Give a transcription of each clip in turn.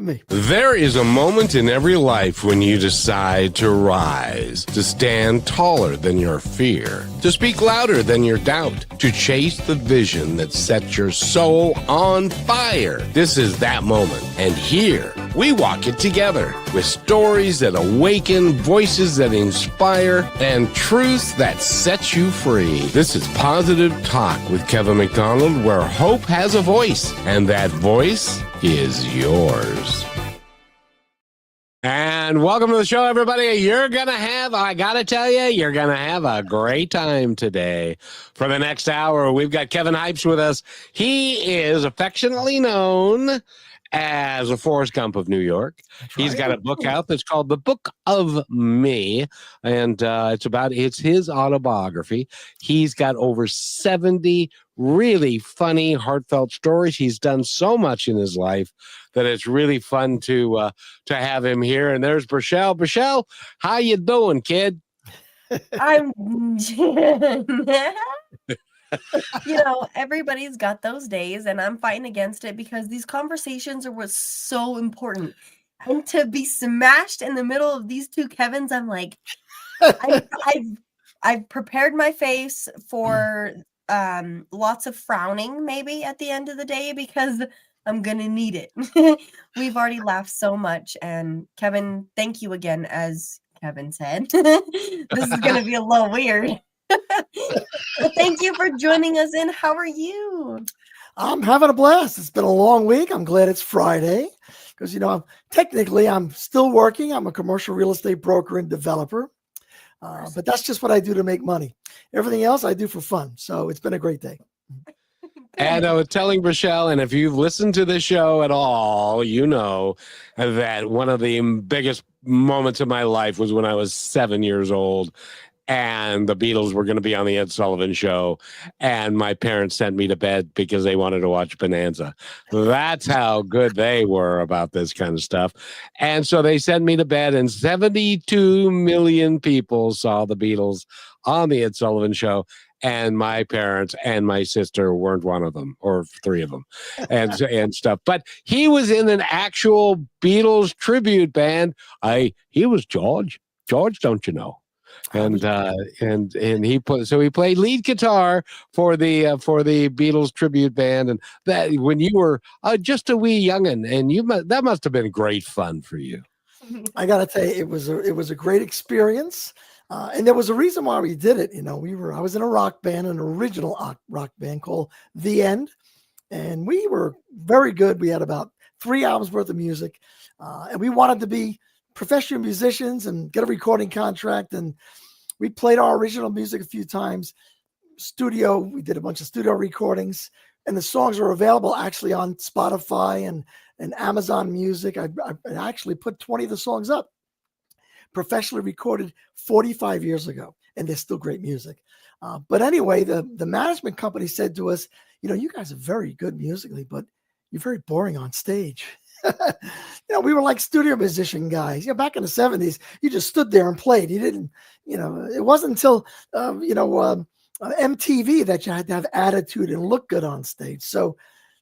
having me. There is a moment in every life when you decide to rise, to stand taller than your fear, to speak louder than your doubt, to chase the vision that sets your soul on fire. This is that moment. And here, we walk it together with stories that awaken, voices that inspire, and truths that set you free. This is Positive Talk with Kevin McDonald, where hope has a voice, and that voice is yours. And welcome to the show, everybody. You're going to have, I got to tell you, you're going to have a great time today. For the next hour, we've got Kevin Hypes with us. He is affectionately known as a Forrest Gump of New York. He's got a book out that's called The Book of Me, and it's his autobiography. He's got over 70 really funny, heartfelt stories. He's done so much in his life that it's really fun to have him here. And there's Brashelle. Brashelle, how you doing, kid? I'm everybody's got those days, and I'm fighting against it because these conversations are what's so important. And to be smashed in the middle of these two Kevins, I'm like, I've prepared my face for lots of frowning maybe at the end of the day because I'm gonna need it. We've already laughed so much, and Kevin, thank you again, as Kevin said. This is gonna be a little weird. Thank you for joining us in. How are you? I'm having a blast. It's been a long week. I'm glad it's Friday because, I'm still working. I'm a commercial real estate broker and developer, but that's just what I do to make money. Everything else I do for fun. So it's been a great day. And I was telling Brashelle, and if you've listened to the show at all, you know that one of the biggest moments of my life was when I was 7 years old and the Beatles were going to be on the Ed Sullivan Show, and my parents sent me to bed because they wanted to watch Bonanza. That's how good they were about this kind of stuff. And so they sent me to bed, and 72 million people saw the Beatles on the Ed Sullivan Show. And my parents and my sister weren't one of them, or three of them, and stuff. But he was in an actual Beatles tribute band. He was George, don't you know? And he played lead guitar for the Beatles tribute band, and that when you were just a wee youngin', and that must have been great fun for you. I got to tell you, it was a great experience. And there was a reason why we did it. I was in a rock band, an original rock band called The End. And we were very good. We had about 3 hours worth of music. And we wanted to be professional musicians and get a recording contract. And we played our original music a few times. We did a bunch of studio recordings. And the songs are available actually on Spotify and Amazon Music. I actually put 20 of the songs up. Professionally recorded 45 years ago, and they're still great music. But anyway, the management company said to us, you guys are very good musically, but you're very boring on stage. We were like studio musician guys. Back in the 70s, you just stood there and played. You didn't, it wasn't until, MTV that you had to have attitude and look good on stage. So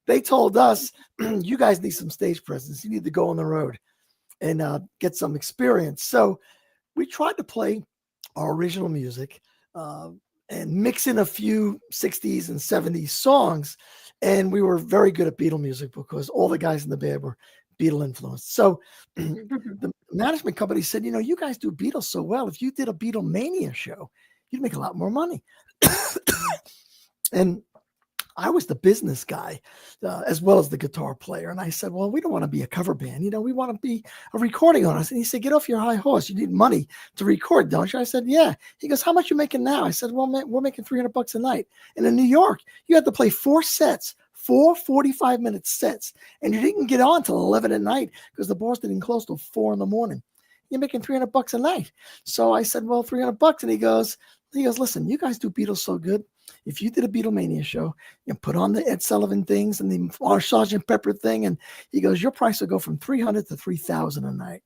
they told us, you guys need some stage presence. You need to go on the road and get some experience. So we tried to play our original music and mix in a few 60s and 70s songs. And we were very good at Beatle music because all the guys in the band were Beatle influenced. So the management company said, you guys do Beatles so well. If you did a Beatlemania show, you'd make a lot more money. And I was the business guy as well as the guitar player. And I said, well, we don't want to be a cover band. We want to be a recording artist. And he said, get off your high horse. You need money to record, don't you? I said, yeah. He goes, how much you making now? I said, well, man, we're making $300 a night. And in New York, you had to play 4 sets, 4 45-minute sets. And you didn't get on till 11 at night because the bars didn't close till 4 in the morning. You're making $300 a night. So I said, well, $300. And he goes, listen, you guys do Beatles so good. If you did a Beatlemania show, put on the Ed Sullivan things and the Sgt. Pepper thing, and he goes, your price will go from $300 to $3,000 a night.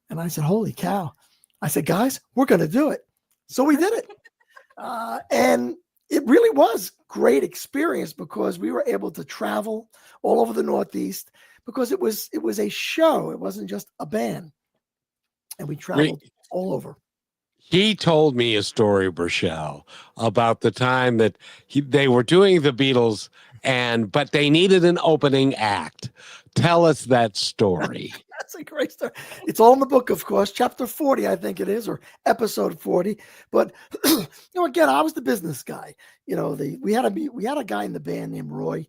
And I said, holy cow. I said, guys, we're going to do it. So we did it. And it really was great experience because we were able to travel all over the Northeast, because it was a show. It wasn't just a band, and we traveled all over. He told me a story, Rochelle, about the time that they were doing the Beatles, but they needed an opening act. Tell us that story. That's a great story. It's all in the book, of course, chapter 40, I think it is, or episode 40. But again, I was the business guy. We had a guy in the band named Roy.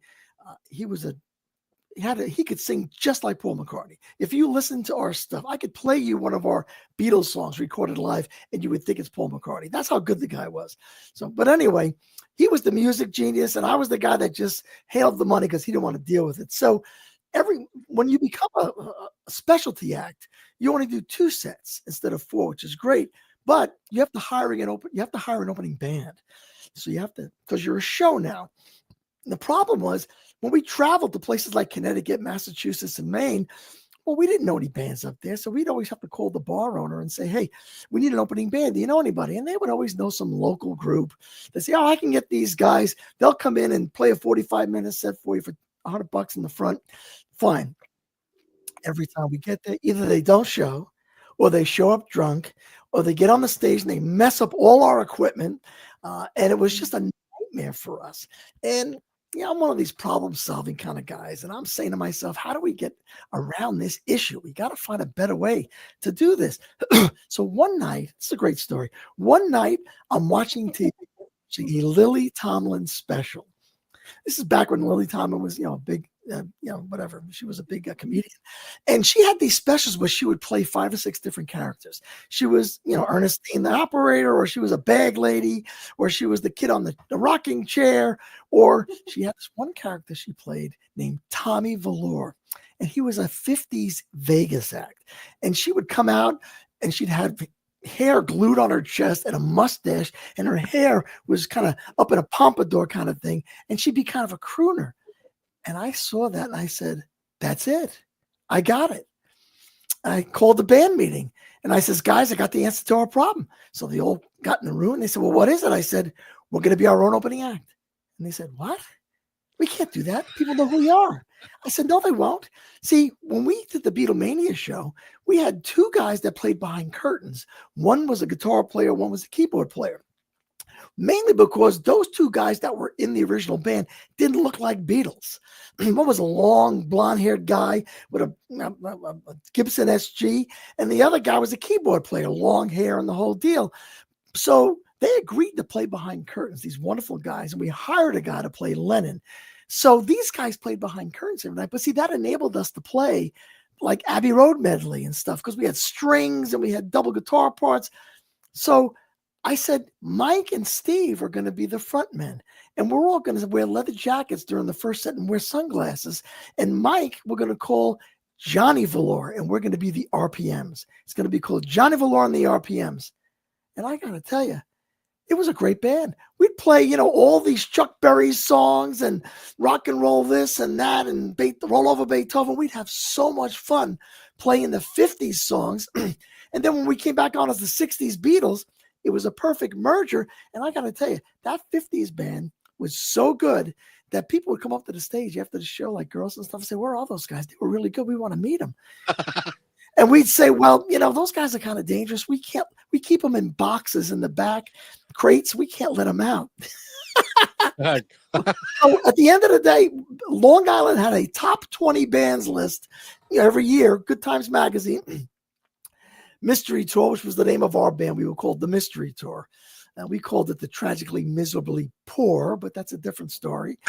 He could sing just like Paul McCartney. If you listen to our stuff, I could play you one of our Beatles songs recorded live, and you would think it's Paul McCartney. That's how good the guy was. But anyway, he was the music genius, and I was the guy that just hailed the money because he didn't want to deal with it. So when you become a specialty act, you only do 2 sets instead of 4, which is great. But you have to hire an opening band. So you have to, because you're a show now. And the problem was when we traveled to places like Connecticut, Massachusetts, and Maine, well, we didn't know any bands up there. So we'd always have to call the bar owner and say, hey, we need an opening band. Do you know anybody? And they would always know some local group. They say, oh, I can get these guys. They'll come in and play a 45-minute set for you for $100 in the front. Fine. Every time we get there, either they don't show, or they show up drunk, or they get on the stage and they mess up all our equipment. And it was just a nightmare for us. And I'm one of these problem-solving kind of guys, and I'm saying to myself, how do we get around this issue? We got to find a better way to do this. So one night, it's a great story. One night, I'm watching TV, watching a Lily Tomlin special. This is back when Lily Tomlin was, a big, whatever. She was a big comedian. And she had these specials where she would play 5 or 6 different characters. She was, Ernestine the operator, or she was a bag lady, or she was the kid on the rocking chair, or she had this one character she played named Tommy Velour. And he was a 50s Vegas act. And she would come out and she'd have hair glued on her chest and a mustache, and her hair was kind of up in a pompadour kind of thing. And she'd be kind of a crooner. And I saw that and I said, that's it. I got it. I called the band meeting and I says, guys, I got the answer to our problem. So they all got in the room and they said, well, what is it? I said, we're going to be our own opening act. And they said, what? We can't do that. People know who we are. I said, no, they won't. See, when we did the Beatlemania show, we had 2 guys that played behind curtains. One was a guitar player, one was a keyboard player. Mainly because those 2 guys that were in the original band didn't look like Beatles. One was a long blonde-haired guy with a Gibson SG, and the other guy was a keyboard player, long hair and the whole deal. So they agreed to play behind curtains, these wonderful guys, and we hired a guy to play Lennon. So these guys played behind curtains every night. But see, that enabled us to play like Abbey Road medley and stuff because we had strings and we had double guitar parts. So I said, Mike and Steve are going to be the front men, and we're all going to wear leather jackets during the first set and wear sunglasses. And Mike, we're going to call Johnny Velour, and we're going to be the RPMs. It's going to be called Johnny Velour and the RPMs. And I got to tell you, it was a great band. We'd play, all these Chuck Berry songs and rock and roll this and that and roll over Beethoven. We'd have so much fun playing the 50s songs. And then when we came back on as the 60s Beatles, it was a perfect merger. And I got to tell you, that 50s band was so good that people would come up to the stage after the show, like girls and stuff, and say, where are all those guys? They were really good. We want to meet them. And we'd say, well, those guys are kind of dangerous. We keep them in boxes in the back, crates. We can't let them out. So at the end of the day, Long Island had a top 20 bands list every year, Good Times Magazine. Mystery Tour, which was the name of our band. We were called the Mystery Tour. We called it the Tragically Miserably Poor, but that's a different story.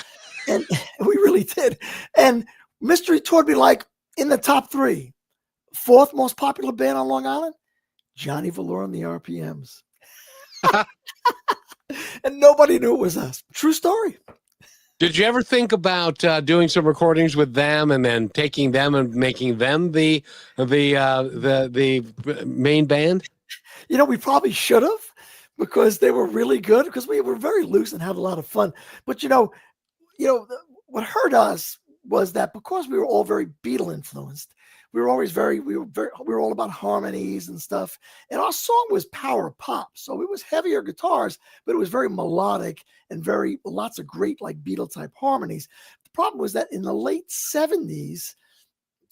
And we really did. And Mystery Tour would be like in the top 3. 4th most popular band on Long Island, Johnny Velour and the RPMs. And nobody knew it was us. True story. Did you ever think about doing some recordings with them and then taking them and making them the main band? We probably should have, because they were really good, because we were very loose and had a lot of fun. But what hurt us was that because we were all very Beatle influenced, we were all about harmonies and stuff. And our song was power pop. So it was heavier guitars, but it was very melodic and lots of great like Beatle type harmonies. The problem was that in the late 70s,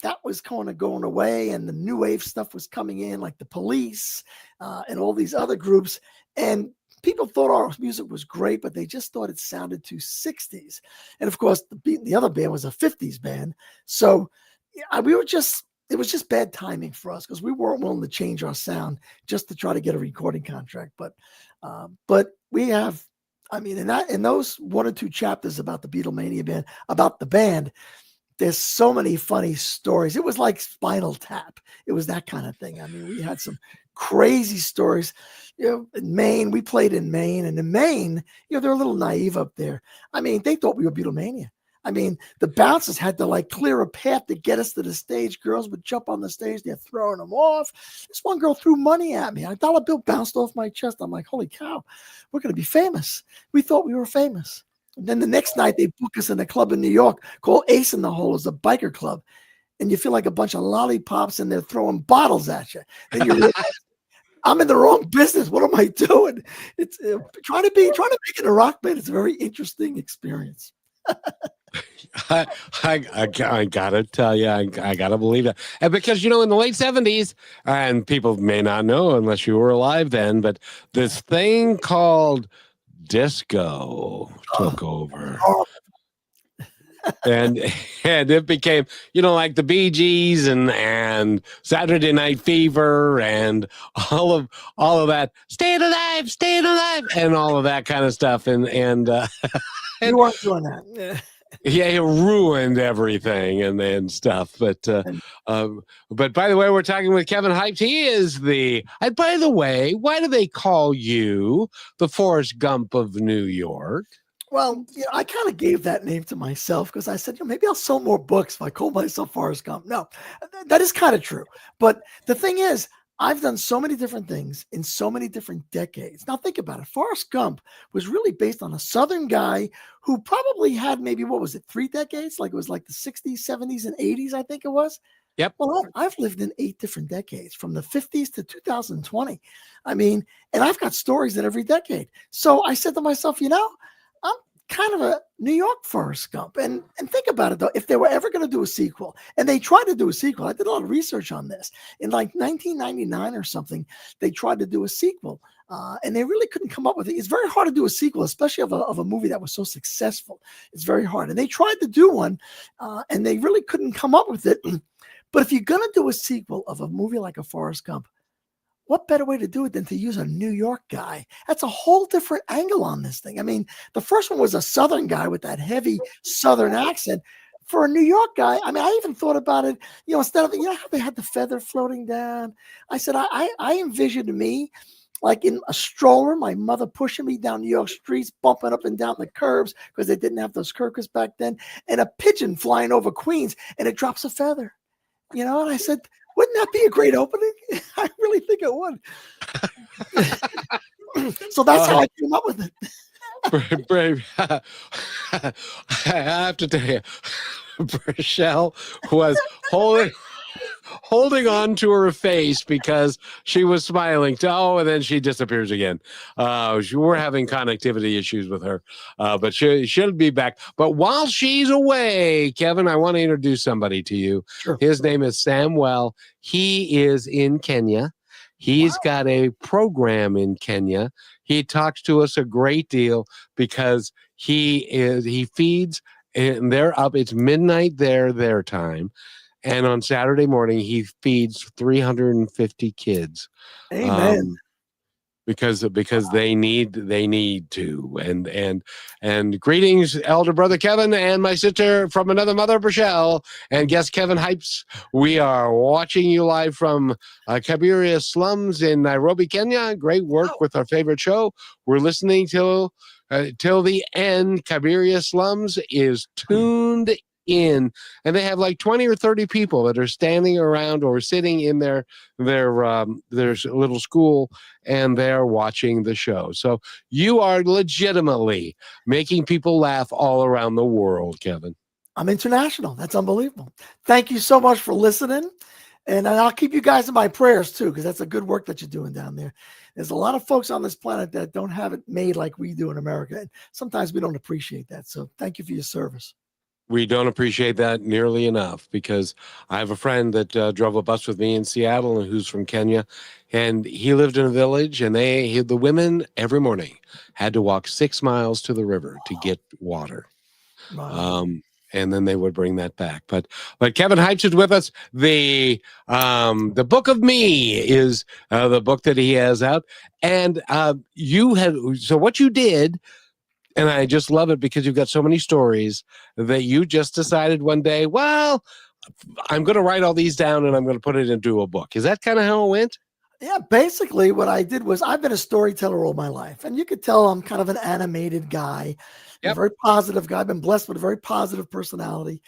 that was kind of going away, and the new wave stuff was coming in, like the Police and all these other groups. And people thought our music was great, but they just thought it sounded too 60s. And of course, the other band was a 50s band. So we were just, it was just bad timing for us because we weren't willing to change our sound just to try to get a recording contract. But we have, I mean, in those 1 or 2 chapters about the Beatlemania band, about the band, there's so many funny stories. It was like Spinal Tap. It was that kind of thing. I mean, we had some crazy stories. In Maine, we played in Maine, and in Maine, they're a little naive up there. I mean, they thought we were Beatlemania. I mean, the bouncers had to like clear a path to get us to the stage. Girls would jump on the stage. They're throwing them off. This one girl threw money at me. A dollar bill bounced off my chest. I'm like, holy cow, we're going to be famous. We thought we were famous. And then the next night they book us in a club in New York called Ace in the Hole. It's a biker club. And you feel like a bunch of lollipops and they're throwing bottles at you. Then you realize, I'm in the wrong business. What am I doing? It's trying to make it a rock band. It's a very interesting experience. I gotta tell you, I gotta believe that. And because, in the late 70s, and people may not know unless you were alive then, but this thing called disco took over. And it became, like the Bee Gees and Saturday Night Fever and all of that, staying alive, and all of that kind of stuff. And You weren't doing that. yeah, it ruined everything and stuff. But by the way, we're talking with Kevin Hypes. He is and by the way, why do they call you the Forrest Gump of New York? Well, I kind of gave that name to myself because I said, maybe I'll sell more books if I call myself Forrest Gump. No, that is kind of true. But the thing is, I've done so many different things in so many different decades. Now think about it. Forrest Gump was really based on a Southern guy who probably had maybe, 3 decades? Like it was like the 60s, 70s, and 80s, I think it was. Yep. Well, I've lived in 8 different decades, from the 50s to 2020. I mean, and I've got stories in every decade. So I said to myself, I'm kind of a New York Forrest Gump. And think about it, though. If they were ever going to do a sequel, and they tried to do a sequel, I did a lot of research on this. In like 1999 or something, they tried to do a sequel, and they really couldn't come up with it. It's very hard to do a sequel, especially of a movie that was so successful. It's very hard. And they tried to do one, and they really couldn't come up with it. But if you're going to do a sequel of a movie like a Forrest Gump, what better way to do it than to use a New York guy? That's a whole different angle on this thing. I mean, the first one was a Southern guy with that heavy Southern accent. For a New York guy, I mean, I even thought about it, instead of, how they had the feather floating down. I said, I envisioned me like in a stroller, my mother pushing me down New York streets, bumping up and down the curbs because they didn't have those curbs back then, and a pigeon flying over Queens, and it drops a feather. And I said, wouldn't that be a great opening? I really think it would. So that's how I came up with it. Brave. I have to tell you, Rochelle was holding on to her face because she was smiling. And then she disappears again. We're having connectivity issues with her, but she'll be back. But while she's away, Kevin, I want to introduce somebody to you. Sure. His name is Samuel. He is in Kenya. He's got a program in Kenya. He talks to us a great deal because he feeds, and they're up. It's midnight their time. And on Saturday morning, he feeds 350 kids. Amen. Because they need to. And greetings, elder brother Kevin, and my sister from another mother, Rochelle, and guest Kevin Hypes. We are watching you live from Kabiria slums in Nairobi, Kenya. Great work with our favorite show. We're listening till the end. Kabiria slums is tuned in, and they have like 20 or 30 people that are standing around or sitting in their little school, and they're watching the show. So you are legitimately making people laugh all around the world, Kevin. I'm international. That's unbelievable. Thank you so much for listening. And I'll keep you guys in my prayers too, because that's a good work that you're doing down there. There's a lot of folks on this planet that don't have it made like we do in America. And sometimes we don't appreciate that. So thank you for your service. We don't appreciate that nearly enough, because I have a friend that drove a bus with me in Seattle and who's from Kenya, and he lived in a village, and the women every morning had to walk 6 miles to the river to get water. Wow. And then they would bring that back. But Kevin Heitch is with us. The Book of Me is the book that he has out, and so what you did. And I just love it because you've got so many stories that you just decided one day, well, I'm going to write all these down and I'm going to put it into a book. Is that kind of how it went? Yeah, basically what I did was I've been a storyteller all my life. And you could tell I'm kind of an animated guy, a Yep. very positive guy. I've been blessed with a very positive personality.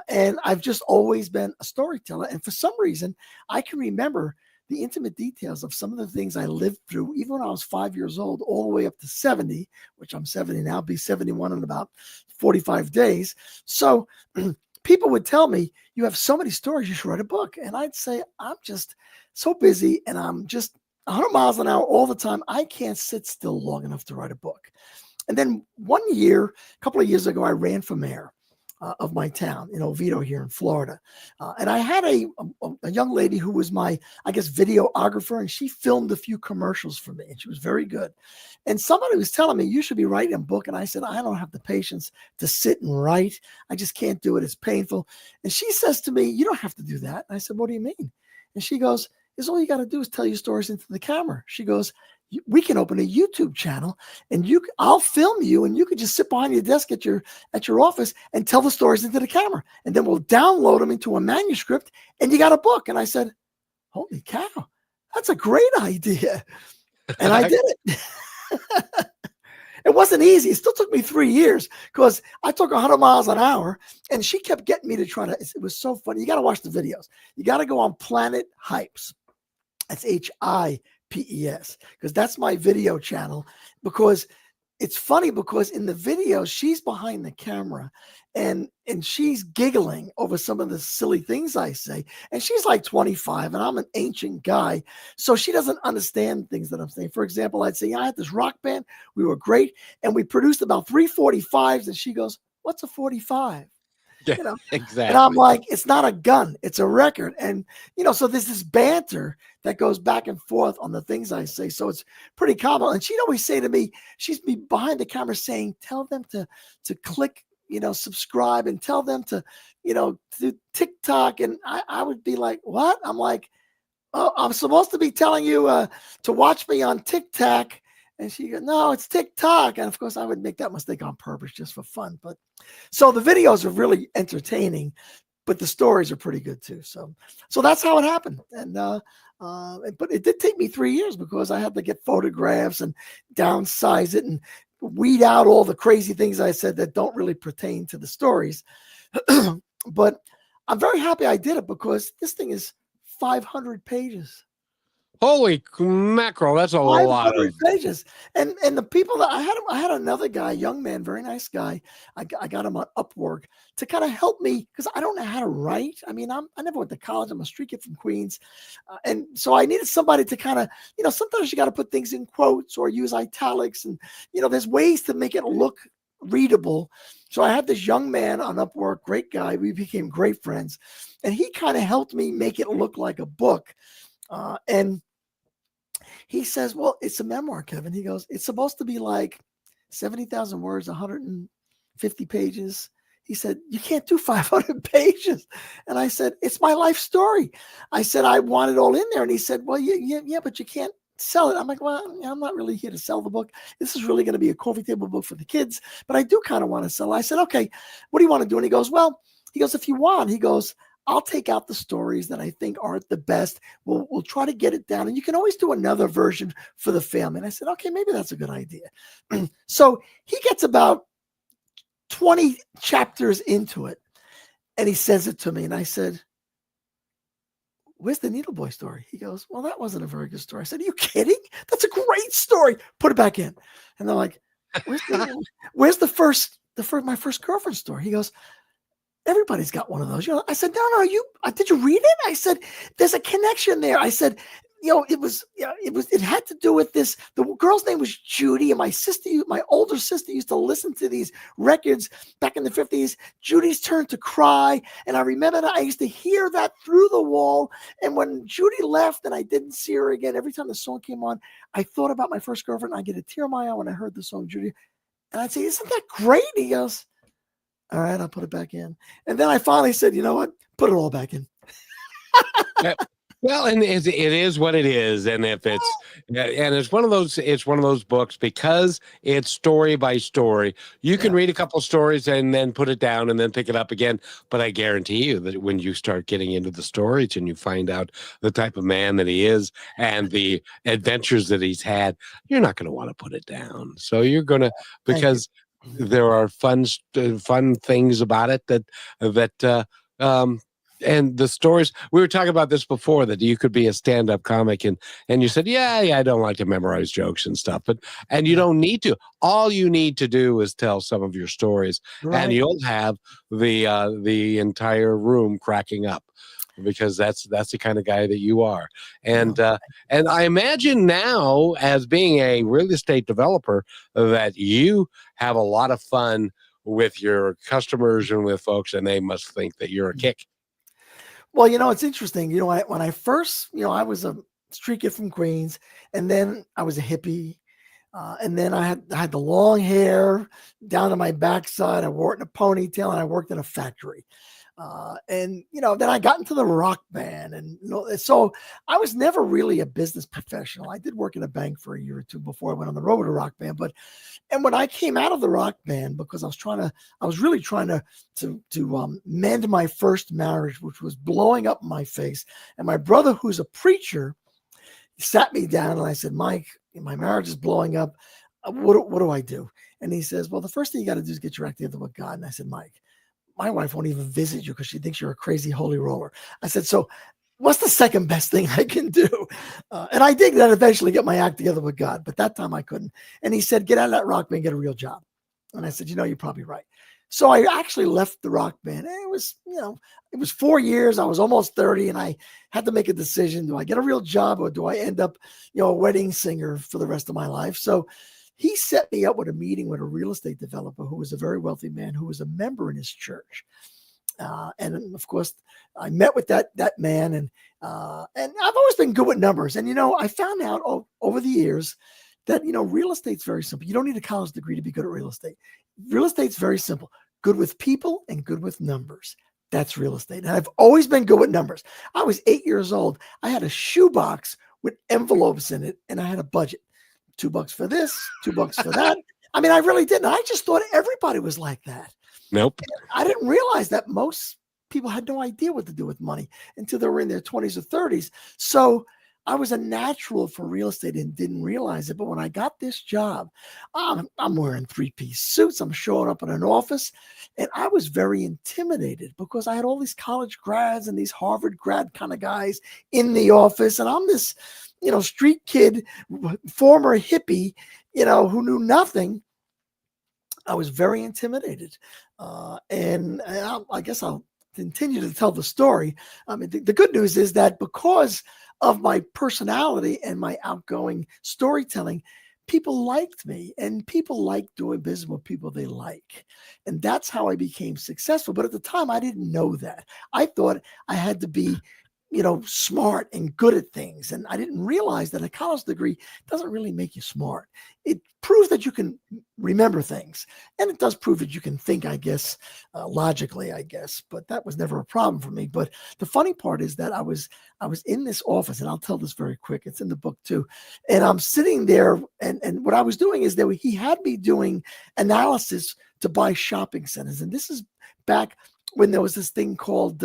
And I've just always been a storyteller. And for some reason, I can remember the intimate details of some of the things I lived through, even when I was 5 years old, all the way up to 70, which I'm 70 now, I'll be 71 in about 45 days. So people would tell me, you have so many stories, you should write a book. And I'd say, I'm just so busy and I'm just 100 miles an hour all the time. I can't sit still long enough to write a book. And then one year, a couple of years ago, I ran for mayor of my town in Oviedo here in Florida. And I had a young lady who was my, I guess, videographer, and she filmed a few commercials for me, and she was very good. And somebody was telling me, you should be writing a book. And I said, I don't have the patience to sit and write. I just can't do it. It's painful. And she says to me, you don't have to do that. And I said, what do you mean? And she goes, is all you got to do is tell your stories into the camera. She goes, we can open a YouTube channel and I'll film you and you could just sit behind your desk at your office and tell the stories into the camera. And then we'll download them into a manuscript and you got a book. And I said, holy cow, that's a great idea. And I did it. It wasn't easy. It still took me 3 years because I took 100 miles an hour and she kept getting me to try to, it was so funny. You got to watch the videos. You got to go on Planet Hypes. That's HIPES, because that's my video channel. Because it's funny, because in the video, she's behind the camera and she's giggling over some of the silly things I say. And she's like 25 and I'm an ancient guy. So she doesn't understand things that I'm saying. For example, I'd say, yeah, I had this rock band. We were great. And we produced about 3 45s. And she goes, what's a 45? Yeah, You know, exactly. and I'm like, it's not a gun, it's a record. And, so there's this banter that goes back and forth on the things I say. So it's pretty common. And she'd always say to me, she'd be behind the camera saying, tell them to click, subscribe, and tell them to, to TikTok. And I would be like, what? I'm like, oh, I'm supposed to be telling you to watch me on TikTok. And she goes, no, it's TikTok. And of course, I would make that mistake on purpose just for fun. But so the videos are really entertaining, but the stories are pretty good too. So that's how it happened. And but it did take me 3 years because I had to get photographs and downsize it and weed out all the crazy things I said that don't really pertain to the stories. But I'm very happy I did it because this thing is 500 pages. Holy mackerel, that's a lot 500 of pages. And the people that I had another guy, young man, very nice guy. I got him on Upwork to kind of help me because I don't know how to write. I mean, I never went to college. I'm a street kid from Queens. And so I needed somebody to kind of, sometimes you got to put things in quotes or use italics. And, there's ways to make it look readable. So I had this young man on Upwork, great guy. We became great friends. And he kind of helped me make it look like a book. And he says, well, it's a memoir, Kevin. He goes, it's supposed to be like 70,000 words, 150 pages. He said, you can't do 500 pages. And I said, it's my life story. I said, I want it all in there. And he said, well, yeah, but you can't sell it. I'm like, well, I'm not really here to sell the book. This is really going to be a coffee table book for the kids, but I do kind of want to sell it. I said, okay, what do you want to do? And he goes, if you want, he goes, I'll take out the stories that I think aren't the best. We'll try to get it down. And you can always do another version for the family. And I said, okay, maybe that's a good idea. So he gets about 20 chapters into it. And he says it to me. And I said, where's the Needle Boy story? He goes, well, that wasn't a very good story. I said, are you kidding? That's a great story. Put it back in. And they're like, where's my first girlfriend story? He goes, everybody's got one of those. I said, no, did you read it? I said, there's a connection there. I said, it had to do with this. The girl's name was Judy, and my older sister used to listen to these records back in the 50s. Judy's Turn to Cry. And I remember that I used to hear that through the wall. And when Judy left and I didn't see her again, every time the song came on, I thought about my first girlfriend. I get a tear in my eye when I heard the song Judy. And I'd say, isn't that great? He goes, all right, I'll put it back in. And then I finally said, you know what? Put it all back in. Well, and it is what it is, and it's one of those books, because it's story by story. You can read a couple stories and then put it down and then pick it up again. But I guarantee you that when you start getting into the stories and you find out the type of man that he is and the adventures that he's had, you're not going to want to put it down. So you're going to, because there are fun things about it and the stories. We were talking about this before, that you could be a stand-up comic, and you said, yeah, I don't like to memorize jokes and stuff, and you don't need to. All you need to do is tell some of your stories, and you'll have the entire room cracking up, because that's the kind of guy that you are. And I imagine now, as being a real estate developer, that you have a lot of fun with your customers and with folks, and they must think that you're a kick. Well, it's interesting. When I first, I was a street kid from Queens, and then I was a hippie. And then I had the long hair down to my backside. I wore it in a ponytail, and I worked in a factory. And then I got into the rock band, and so I was never really a business professional. I did work in a bank for a year or two before I went on the road with a rock band. And when I came out of the rock band, because I was really trying to mend my first marriage, which was blowing up in my face. And my brother, who's a preacher, sat me down, and I said, Mike, my marriage is blowing up. What do I do? And he says, well, the first thing you got to do is get your act together with God. And I said, Mike, my wife won't even visit you because she thinks you're a crazy holy roller. I said, so what's the second best thing I can do? And I did that, eventually get my act together with God, but that time I couldn't. And he said, get out of that rock band, get a real job. And I said, you're probably right. So I actually left the rock band. And it was 4 years. I was almost 30, and I had to make a decision. Do I get a real job, or do I end up, a wedding singer for the rest of my life? So he set me up with a meeting with a real estate developer who was a very wealthy man, who was a member in his church. And of course, I met with that man, and I've always been good with numbers. And I found out over the years that real estate's very simple. You don't need a college degree to be good at real estate. Real estate's very simple: good with people and good with numbers. That's real estate. And I've always been good with numbers. I was 8 years old. I had a shoebox with envelopes in it, and I had a budget. $2 for this, $2 for that. I mean, I really didn't. I just thought everybody was like that. Nope. And I didn't realize that most people had no idea what to do with money until they were in their 20s or 30s. So I was a natural for real estate and didn't realize it. But when I got this job, I'm wearing 3-piece suits. I'm showing up in an office, and I was very intimidated because I had all these college grads and these Harvard grad kind of guys in the office. And I'm this, street kid, former hippie, who knew nothing. I was very intimidated. And I guess I'll continue to tell the story. I mean, the good news is that because of my personality and my outgoing storytelling, people liked me, and people like doing business with people they like. And that's how I became successful. But at the time, I didn't know that. I thought I had to be, smart and good at things. And I didn't realize that a college degree doesn't really make you smart. It proves that you can remember things. And it does prove that you can think, I guess, logically, I guess. But that was never a problem for me. But the funny part is that I was in this office, and I'll tell this very quick. It's in the book too. And I'm sitting there, and what I was doing is that he had me doing analysis to buy shopping centers. And this is back when there was this thing called,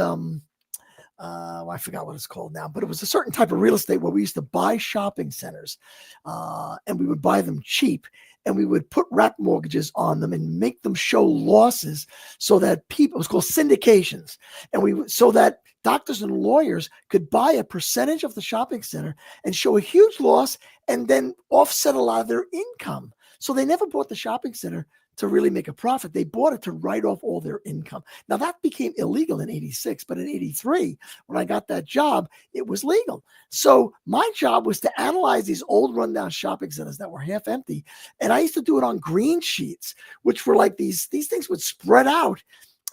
I forgot what it's called now, but it was a certain type of real estate where we used to buy shopping centers, and we would buy them cheap, and we would put wrap mortgages on them and make them show losses so that it was called syndications. And so that doctors and lawyers could buy a percentage of the shopping center and show a huge loss and then offset a lot of their income. So they never bought the shopping center to really make a profit. They bought it to write off all their income. Now that became illegal in 86, but in 83, when I got that job, it was legal. So my job was to analyze these old rundown shopping centers that were half empty. And I used to do it on green sheets, which were like these things would spread out.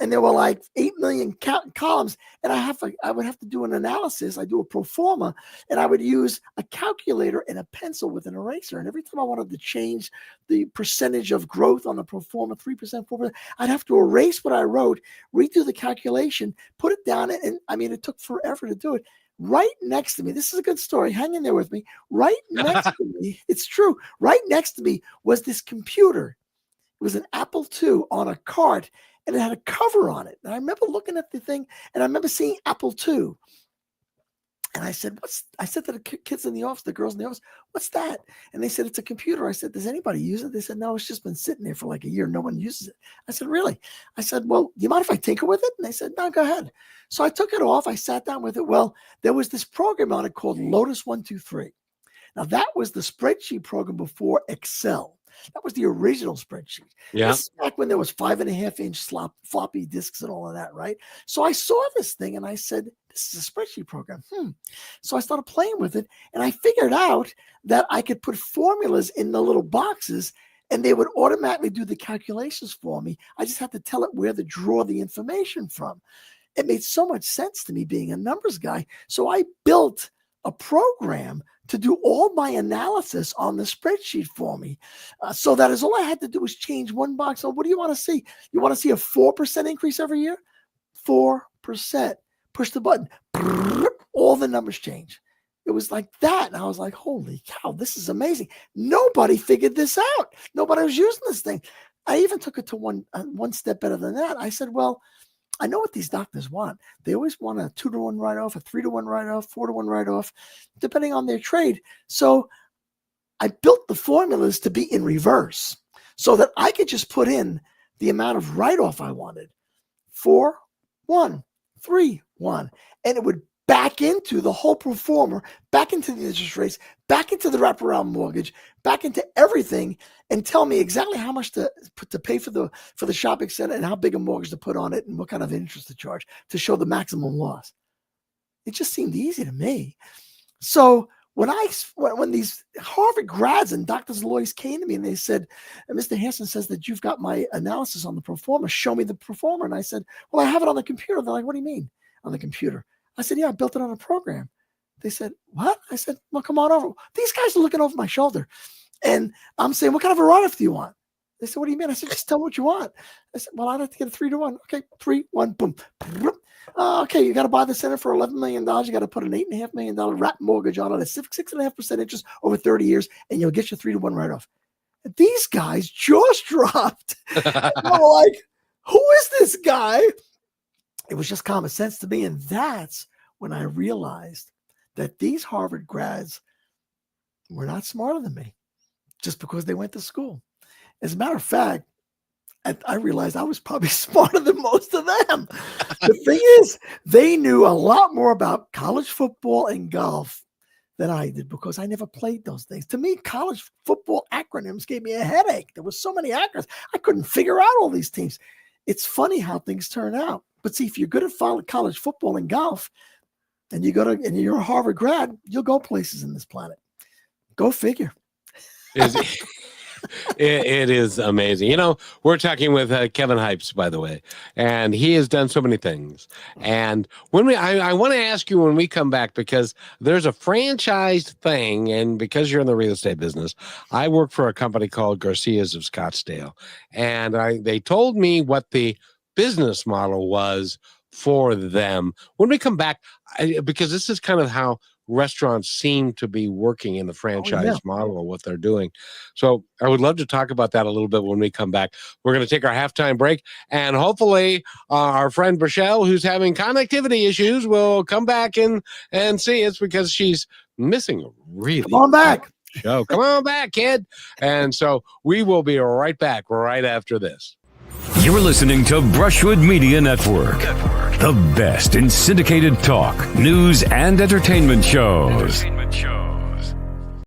And there were like 8 million columns. And I would have to do an analysis. I do a pro forma, and I would use a calculator and a pencil with an eraser. And every time I wanted to change the percentage of growth on the pro forma, 3%, 4%, I'd have to erase what I wrote, redo the calculation, put it down. And I mean, it took forever to do it. Right next to me, this is a good story. Hang in there with me. Right next to me, it's true. Right next to me was this computer. It was an Apple II on a cart, and it had a cover on it. And I remember looking at the thing, and I remember seeing Apple II. And I said to the kids in the office, the girls in the office, what's that? And they said, it's a computer. I said, does anybody use it? They said, no, it's just been sitting there for like a year. No one uses it. I said, really? I said, well, do you mind if I tinker with it? And they said, no, go ahead. So I took it off. I sat down with it. Well, there was this program on it called Lotus 123. Now that was the spreadsheet program before Excel. That was the original spreadsheet. Yeah. This is back when there was 5.5-inch floppy disks and all of that, right? So I saw this thing and I said, this is a spreadsheet program. So I started playing with it, and I figured out that I could put formulas in the little boxes and they would automatically do the calculations for me. I just had to tell it where to draw the information from. It made so much sense to me being a numbers guy. So I built a program to do all my analysis on the spreadsheet for me. So that is all I had to do was change one box. So what do you want to see? You want to see a 4% increase every year? 4%. Push the button. All the numbers change. It was like that. And I was like, holy cow, this is amazing. Nobody figured this out. Nobody was using this thing. I even took it to one step better than that. I said, well, I know what these doctors want. They always want a 2-to-1 write-off, a 3-to-1 write-off, 4-to-1 write-off, depending on their trade. So I built the formulas to be in reverse so that I could just put in the amount of write-off I wanted. 4, 1, 3, 1. And it would back into the whole pro forma, back into the interest rates, back into the wraparound mortgage, back into everything, and tell me exactly how much to pay for the shopping center and how big a mortgage to put on it and what kind of interest to charge to show the maximum loss. It just seemed easy to me. So when these Harvard grads and doctors and lawyers came to me and they said, Mr. Hansen says that you've got my analysis on the pro forma, show me the pro forma. And I said, well, I have it on the computer. They're like, what do you mean on the computer? I said, yeah, I built it on a program. They said, what? I said, well, come on over. These guys are looking over my shoulder. And I'm saying, what kind of a write-off do you want? They said, what do you mean? I said, just tell me what you want. I said, well, I'd have to get a 3-to-1. Okay, 3, 1, boom. Okay, you got to buy the center for $11 million. You got to put an $8.5 million wrap mortgage on it, a 6.5% interest over 30 years, and you'll get your 3-to-1 write-off. And these guys' jaws dropped. They were like, who is this guy? It was just common sense to me. And that's when I realized that these Harvard grads were not smarter than me just because they went to school. As a matter of fact, I realized I was probably smarter than most of them. The thing is, they knew a lot more about college football and golf than I did because I never played those things. To me, college football acronyms gave me a headache. There was so many acronyms. I couldn't figure out all these teams. It's funny how things turn out. But see, if you're good at college football and golf, and you're a Harvard grad, you'll go places in this planet. Go figure. It is amazing. You know, we're talking with Kevin Hypes, by the way, and he has done so many things. And I want to ask you when we come back, because there's a franchised thing, and because you're in the real estate business, I work for a company called Garcia's of Scottsdale, and they told me what the business model was for them. When we come back, because this is kind of how restaurants seem to be working in the franchise model of what they're doing. So I would love to talk about that a little bit when we come back. We're going to take our halftime break, and hopefully our friend Rochelle, who's having connectivity issues, will come back and see us because she's missing a really Come on back. show. Come on back, kid. And so we will be right back right after this. You're listening to Brushwood Media Network, the best in syndicated talk, news, and entertainment shows.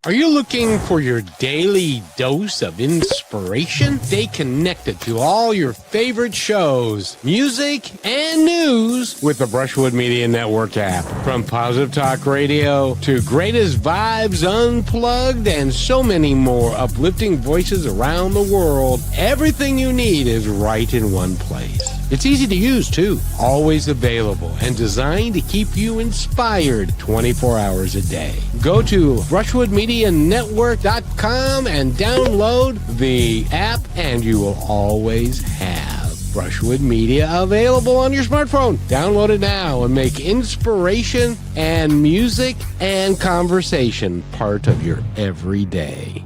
Are you looking for your daily dose of inspiration? Stay connected to all your favorite shows, music, and news with the Brushwood Media Network app. From Positive Talk Radio to Greatest Vibes Unplugged and so many more uplifting voices around the world, everything you need is right in one place. It's easy to use, too. Always available and designed to keep you inspired 24 hours a day. Go to brushwoodmedianetwork.com and download the app, and you will always have Brushwood Media available on your smartphone. Download it now and make inspiration and music and conversation part of your everyday.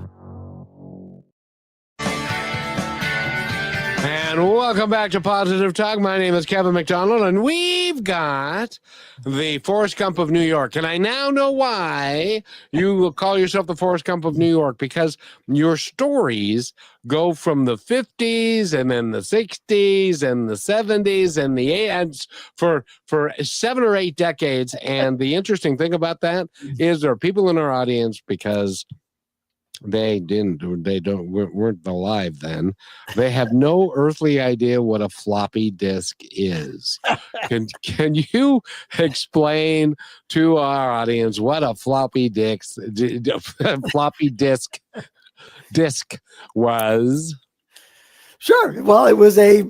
And welcome back to Positive Talk. My name is Kevin McDonald, and we've got the Forrest Gump of New York. And I now know why you call yourself the Forrest Gump of New York, because your stories go from the 50s and then the 60s and the 70s and the 80s for 7 or 8 decades. And the interesting thing about that is there are people in our audience, because weren't alive then. They have no earthly idea what a floppy disk is. Can you explain to our audience what a floppy disk was? Sure. Well, it was I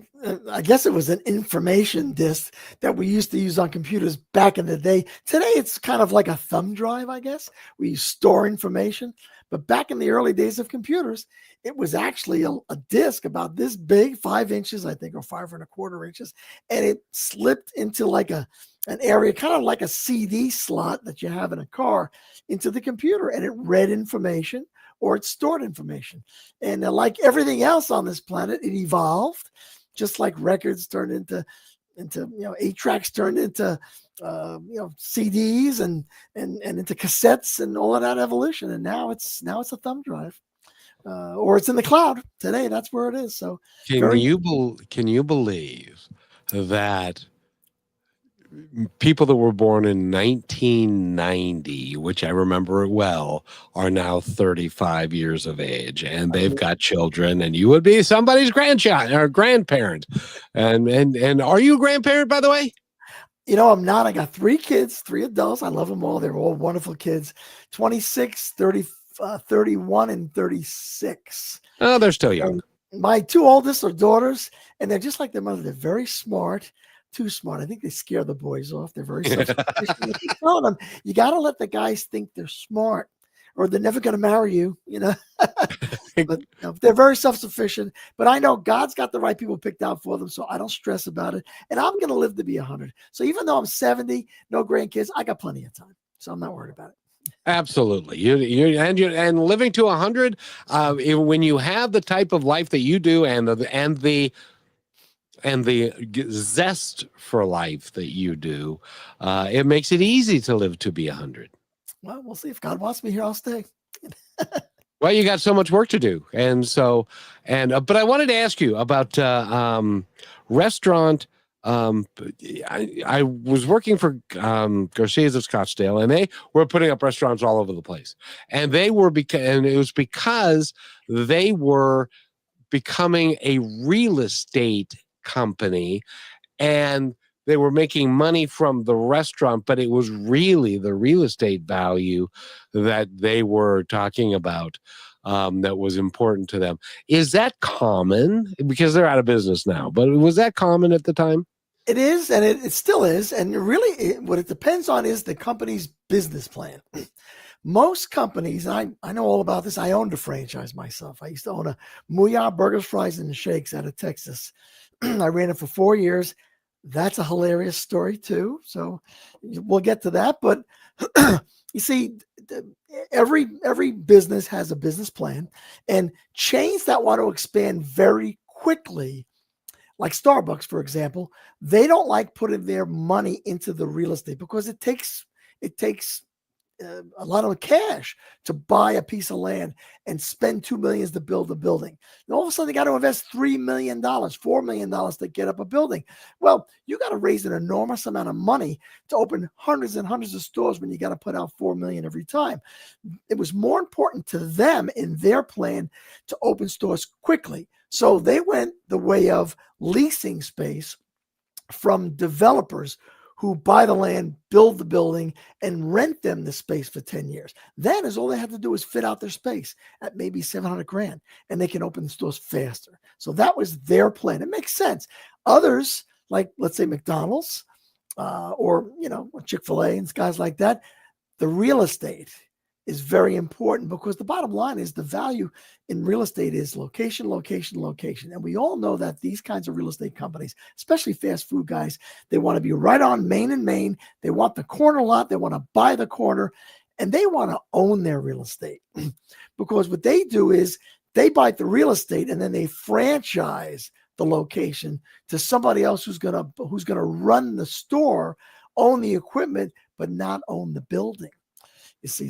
guess it was an information disk that we used to use on computers back in the day. Today, it's kind of like a thumb drive, I guess. We store information. But back in the early days of computers, it was actually a disk about this big, 5 inches, I think, or 5¼ inches. And it slipped into like an area, kind of like a CD slot that you have in a car, into the computer. And it read information, or it stored information. And like everything else on this planet, it evolved, just like records turned into 8 tracks turned into CDs and into cassettes and all of that evolution. And now it's a thumb drive, or it's in the cloud today. That's where it is. So can you believe that people that were born in 1990, which I remember well, are now 35 years of age, and they've got children, and you would be somebody's grandchild or grandparent. And are you a grandparent, by the way? I'm not. I got 3 kids, 3 adults. I love them all. They're all wonderful kids. 26, 30, 31, and 36. Oh, they're still young. And my 2 oldest are daughters, and they're just like their mother. They're very smart. Too smart. I think they scare the boys off. They're very self-sufficient. I keep telling them, you got to let the guys think they're smart, or they're never going to marry you, But they're very self-sufficient. But I know God's got the right people picked out for them, so I don't stress about it. And I'm going to live to be 100. So even though I'm 70, no grandkids, I got plenty of time. So I'm not worried about it. Absolutely. And living to 100, when you have the type of life that you do, and the zest for life that you do, it makes it easy to live to be 100. Well, we'll see. If God wants me here, I'll stay. Well, you got so much work to do. But I wanted to ask you about restaurant. I was working for Garcia's of Scottsdale, and they were putting up restaurants all over the place. And it was because they were becoming a real estate company, and they were making money from the restaurant, but it was really the real estate value that they were talking about that was important to them. Is that common? Because they're out of business now, but was that common at the time? It is, and it still is. And really, what it depends on is the company's business plan. Most companies, and I know all about this. I owned a franchise myself. I used to own a Mooyah Burgers, Fries, and Shakes out of Texas. I ran it for 4 years. That's a hilarious story too. So we'll get to that. But you see, every business has a business plan, and chains that want to expand very quickly, like Starbucks, for example, they don't like putting their money into the real estate because it takes a lot of cash to buy a piece of land and spend $2 million to build a building. And all of a sudden, they got to invest $3 million, $4 million to get up a building. Well, you got to raise an enormous amount of money to open hundreds and hundreds of stores when you got to put out $4 million every time. It was more important to them in their plan to open stores quickly. So they went the way of leasing space from developers who buy the land, build the building, and rent them the space for 10 years. Then all they have to do is fit out their space at maybe $700,000, and they can open the stores faster. So that was their plan. It makes sense. Others, like let's say McDonald's or Chick-fil-A and guys like that, the real estate is very important, because the bottom line is the value in real estate is location, location, location. And we all know that these kinds of real estate companies, especially fast food guys, they want to be right on Main and Main. They want the corner lot. They want to buy the corner, and they want to own their real estate because what they do is they buy the real estate and then they franchise the location to somebody else who's going to run the store, own the equipment, but not own the building. You see,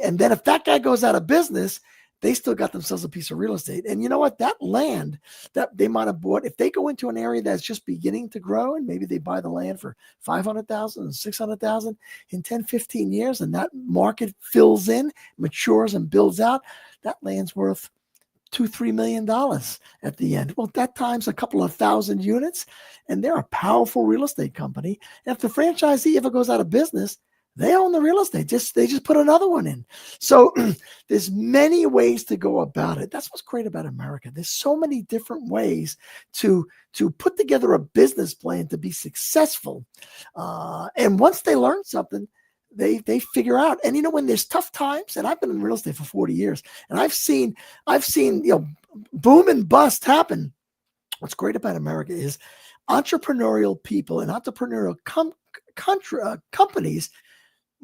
and then if that guy goes out of business, they still got themselves a piece of real estate. And you know what? That land that they might have bought, if they go into an area that's just beginning to grow, and maybe they buy the land for $500,000 and $600,000 in 10, 15 years, and that market fills in, matures and builds out, that land's worth $2-3 million at the end. Well, that times a couple of thousand units, and they're a powerful real estate company. And if the franchisee ever goes out of business, they own the real estate. They just put another one in. So there's many ways to go about it. That's what's great about America. There's so many different ways to put together a business plan to be successful. And once they learn something, they figure out. And when there's tough times, and I've been in real estate for 40 years, and I've seen boom and bust happen. What's great about America is entrepreneurial people and entrepreneurial companies.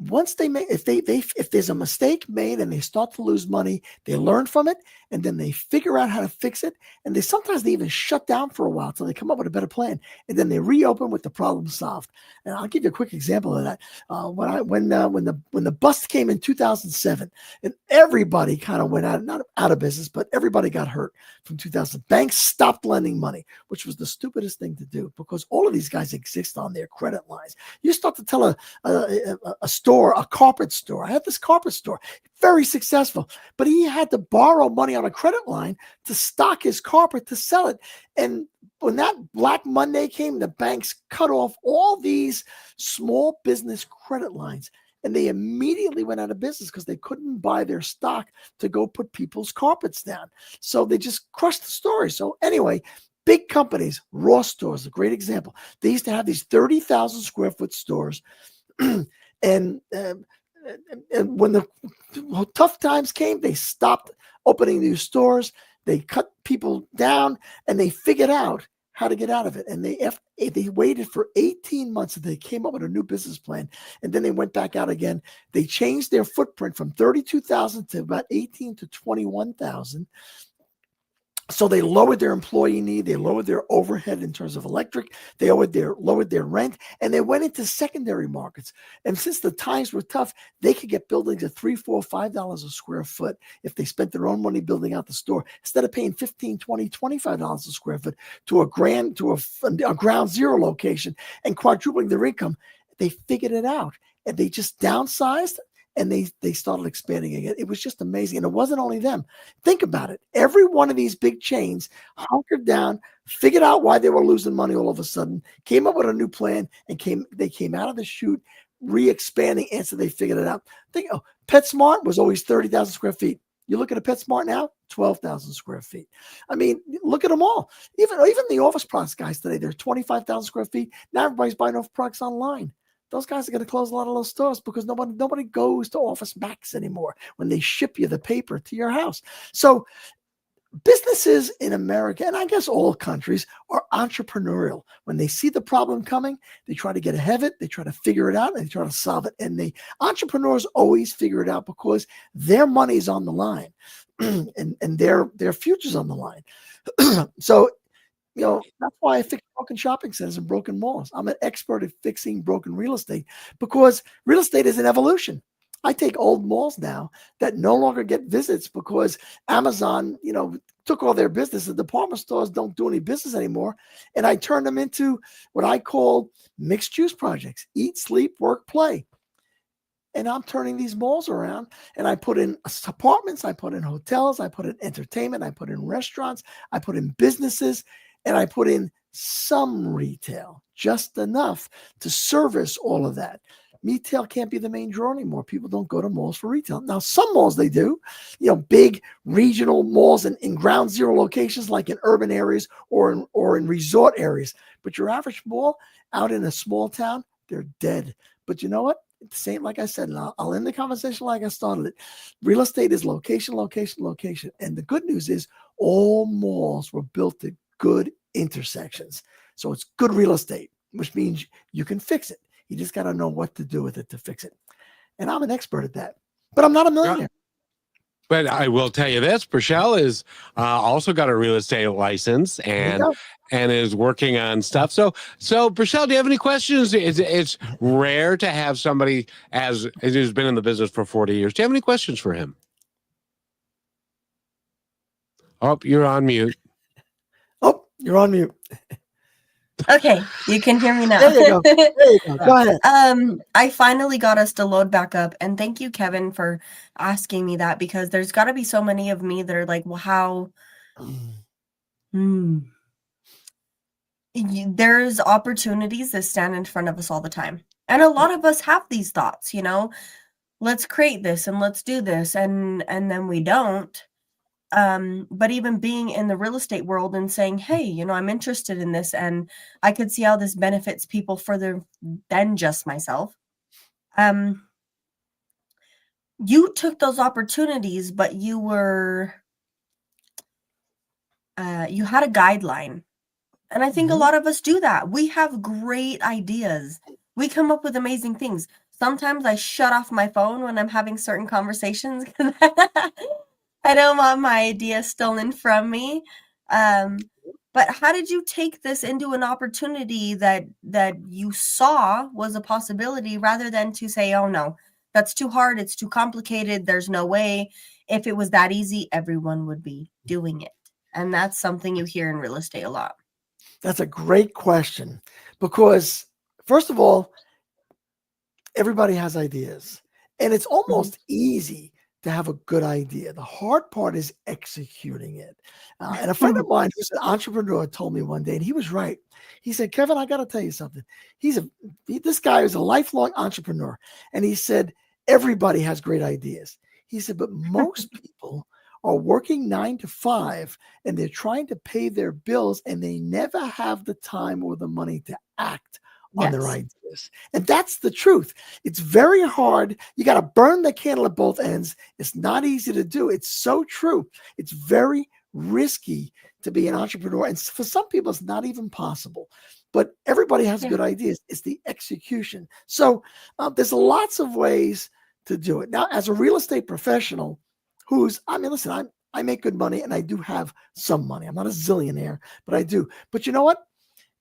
Once they make, if there's a mistake made and they start to lose money, they learn from it, and then they figure out how to fix it. And sometimes they even shut down for a while until they come up with a better plan, and then they reopen with the problem solved. And I'll give you a quick example of that. When the bust came in 2007, and everybody kind of went not out of business, but everybody got hurt from 2000. Banks stopped lending money, which was the stupidest thing to do, because all of these guys exist on their credit lines. You start to tell a store, a carpet store. I had this carpet store, very successful, but he had to borrow money on a credit line to stock his carpet to sell it. And when that Black Monday came, the banks cut off all these small business credit lines, and they immediately went out of business because they couldn't buy their stock to go put people's carpets down. So they just crushed the story. So anyway, big companies, Ross Stores, a great example. They used to have these 30,000 square foot stores. And when the tough times came, they stopped opening new stores. They cut people down, and they figured out how to get out of it. And they waited for 18 months, and they came up with a new business plan. And then they went back out again. They changed their footprint from 32,000 to about 18 to 21,000. So they lowered their employee need, they lowered their overhead in terms of electric, they lowered their rent, and they went into secondary markets. And since the times were tough, they could get buildings at $3, $4, $5 a square foot if they spent their own money building out the store, instead of paying $15, $20, $25 a square foot to a ground zero location and quadrupling their income. They figured it out, and they just downsized. And they started expanding again. It was just amazing. And it wasn't only them. Think about it. Every one of these big chains hunkered down, figured out why they were losing money all of a sudden, came up with a new plan, and they came out of the chute, re-expanding, and so they figured it out. PetSmart was always 30,000 square feet. You look at a PetSmart now, 12,000 square feet. I mean, look at them all. Even the office products guys today, they're 25,000 square feet. Now everybody's buying office products online. Those guys are going to close a lot of those stores because nobody goes to Office Max anymore when they ship you the paper to your house. So businesses in America, and I guess all countries, are entrepreneurial. When they see the problem coming, they try to get ahead of it, they try to figure it out, and they try to solve it. And the entrepreneurs always figure it out because their money is on the line and their future's on the line. So that's why I fix broken shopping centers and broken malls. I'm an expert at fixing broken real estate because real estate is an evolution. I take old malls now that no longer get visits because Amazon, took all their business. The department stores don't do any business anymore. And I turn them into what I call mixed use projects: eat, sleep, work, play. And I'm turning these malls around, and I put in apartments, I put in hotels, I put in entertainment, I put in restaurants, I put in businesses, and I put in some retail, just enough to service all of that. Retail can't be the main draw anymore. People don't go to malls for retail. Now, some malls they do, big regional malls in ground zero locations, like in urban areas or in resort areas. But your average mall out in a small town, they're dead. But you know what? It's the same, like I said, and I'll end the conversation like I started it. Real estate is location, location, location. And the good news is all malls were built at good intersections. So it's good real estate, which means you can fix it. You just got to know what to do with it to fix it. And I'm an expert at that, but I'm not a millionaire. But I will tell you this, Rochelle is also got a real estate license and is working on stuff. So Rochelle, do you have any questions? It's rare to have somebody who's been in the business for 40 years. Do you have any questions for him? Oh, you're on mute. Oh, you're on mute. Okay, you can hear me now. There you go. There you go. Go ahead. I finally got us to load back up, and thank you, Kevin, for asking me that, because there's got to be so many of me that are like, well, how? There's opportunities that stand in front of us all the time, and a lot of us have these thoughts. Let's create this and let's do this, and then we don't. But even being in the real estate world and saying, hey, I'm interested in this, and I could see how this benefits people further than just myself. You took those opportunities, but you had a guideline. And I think a lot of us do that. We have great ideas. We come up with amazing things. Sometimes I shut off my phone when I'm having certain conversations because I don't want my idea stolen from me. But how did you take this into an opportunity that you saw was a possibility, rather than to say, oh no, that's too hard, it's too complicated, there's no way. If it was that easy, everyone would be doing it. And that's something you hear in real estate a lot. That's a great question, because first of all, everybody has ideas, and it's almost easy to have a good idea. The hard part is executing it. And a friend of mine who's an entrepreneur told me one day, and he was right. He said, Kevin, I got to tell you something. This guy is a lifelong entrepreneur. And he said, everybody has great ideas. He said, but most people are working 9 to 5 and they're trying to pay their bills, and they never have the time or the money to act on their ideas. And that's the truth. It's very hard. You got to burn the candle at both ends. It's not easy to do. It's so true. It's very risky to be an entrepreneur. And for some people, it's not even possible. But everybody has good ideas. It's the execution. So there's lots of ways to do it. Now, as a real estate professional listen, I make good money, and I do have some money. I'm not a zillionaire, but I do. But you know what?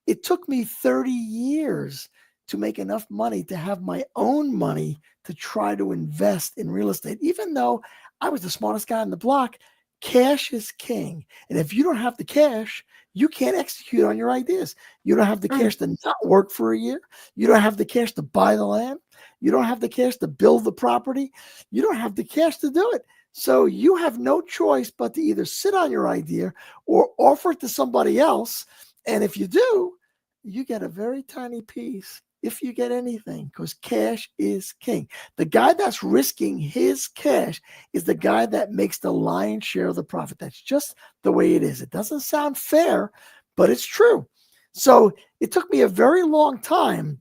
It took me 30 years to make enough money to have my own money to try to invest in real estate. Even though I was the smartest guy on the block, cash is king. And if you don't have the cash, you can't execute on your ideas. You don't have the cash to not work for a year. You don't have the cash to buy the land. You don't have the cash to build the property. You don't have the cash to do it. So you have no choice but to either sit on your idea or offer it to somebody else. And if you do, you get a very tiny piece, if you get anything, because cash is king. The guy that's risking his cash is the guy that makes the lion's share of the profit. That's just the way it is. It doesn't sound fair, but it's true. So it took me a very long time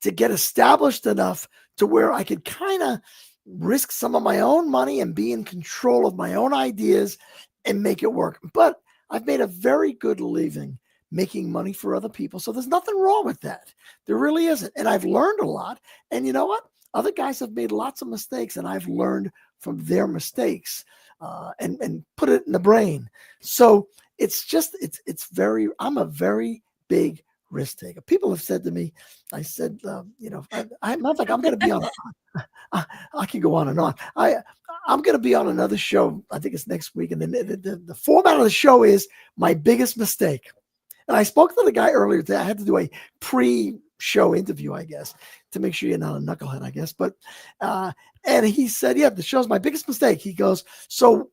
to get established enough to where I could kind of risk some of my own money and be in control of my own ideas and make it work. But I've made a very good living making money for other people. So there's nothing wrong with that. There really isn't. And I've learned a lot. And you know what? Other guys have made lots of mistakes, and I've learned from their mistakes and put it in the brain. So I'm a very big risk taker. People have said to me, I said, I'm not like I'm going to be on I can go on and on. I'm going to be on another show. I think it's next week. And then the format of the show is my biggest mistake. And I spoke to the guy earlier today. I had to do a pre-show interview, I guess, to make sure you're not a knucklehead, I guess. But, and he said, yeah, the show's my biggest mistake. He goes, so,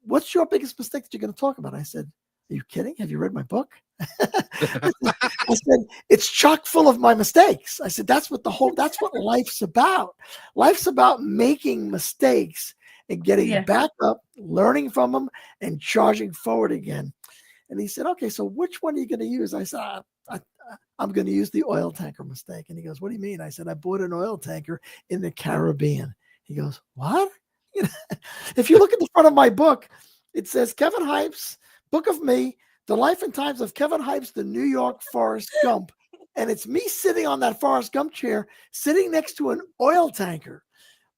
what's your biggest mistake that you're going to talk about? I said, are you kidding? Have you read my book? I said, it's chock full of my mistakes. I said, that's what life's about. Life's about making mistakes and getting back up, learning from them, and charging forward again. And he said, okay, so which one are you going to use? I said, I'm going to use the oil tanker mistake. And he goes, what do you mean? I said, I bought an oil tanker in the Caribbean. He goes, what? If you look at the front of my book, it says Kevin Hipes, Book of Me, The Life and Times of Kevin Hipes, the New York Forrest Gump. And it's me sitting on that Forrest Gump chair, sitting next to an oil tanker,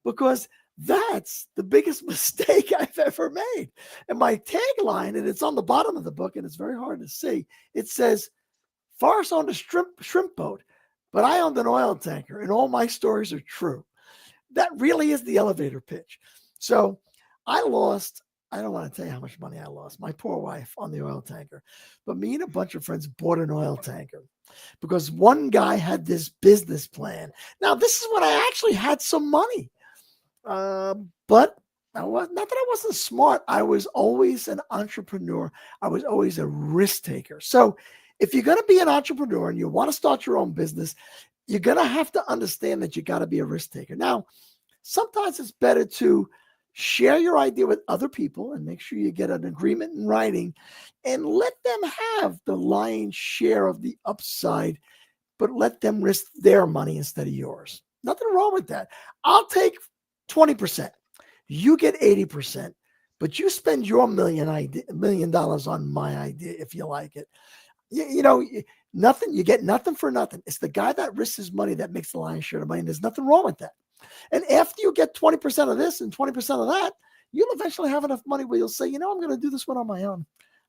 because that's the biggest mistake I've ever made. And my tagline, and it's on the bottom of the book, and it's very hard to see, it says, Forrest owned a shrimp boat, but I owned an oil tanker, and all my stories are true. That really is the elevator pitch. So I don't want to tell you how much money I lost, my poor wife, on the oil tanker. But me and a bunch of friends bought an oil tanker because one guy had this business plan. Now, this is when I actually had some money. But not that I wasn't smart. I was always an entrepreneur. I was always a risk taker. So if you're going to be an entrepreneur and you want to start your own business, you're going to have to understand that you got to be a risk taker. Now, sometimes it's better to share your idea with other people and make sure you get an agreement in writing and let them have the lion's share of the upside, but let them risk their money instead of yours. Nothing wrong with that. I'll take 20%. You get 80%, but you spend your $1 million on my idea if you like it. Nothing. You get nothing for nothing. It's the guy that risks his money that makes the lion's share of money. And there's nothing wrong with that. And after you get 20% of this and 20% of that, you'll eventually have enough money where you'll say, I'm going to do this one on my own.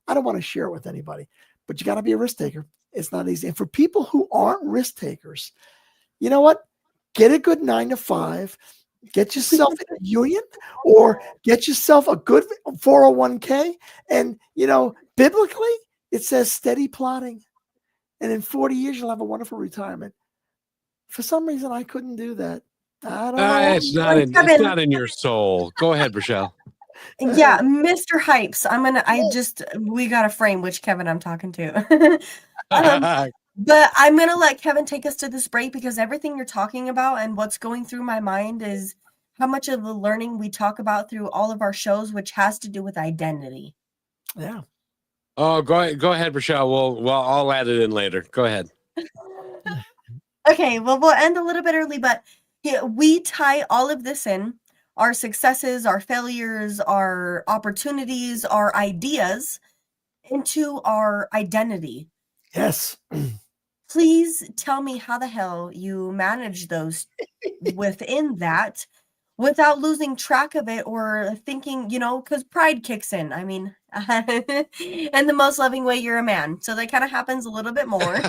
I don't want to share it with anybody, but you got to be a risk taker. It's not easy. And for people who aren't risk takers, you know what? Get a good 9-to-5, get yourself in a union or get yourself a good 401k. And, biblically, it says steady plotting. And in 40 years, you'll have a wonderful retirement. For some reason, I couldn't do that. I don't know. It's not in your soul. Go ahead, Rochelle. Yeah, Mr. Hipes. We got to frame which Kevin I'm talking to. But I'm going to let Kevin take us to this break because everything you're talking about and what's going through my mind is how much of the learning we talk about through all of our shows, which has to do with identity. Yeah. Oh, go ahead, Rochelle. I'll add it in later. Go ahead. Okay, well, we'll end a little bit early, but we tie all of this in, our successes, our failures, our opportunities, our ideas, into our identity. Yes. Please tell me how the hell you manage those within that without losing track of it or thinking, because pride kicks in. I mean, and the most loving way, you're a man. So that kind of happens a little bit more.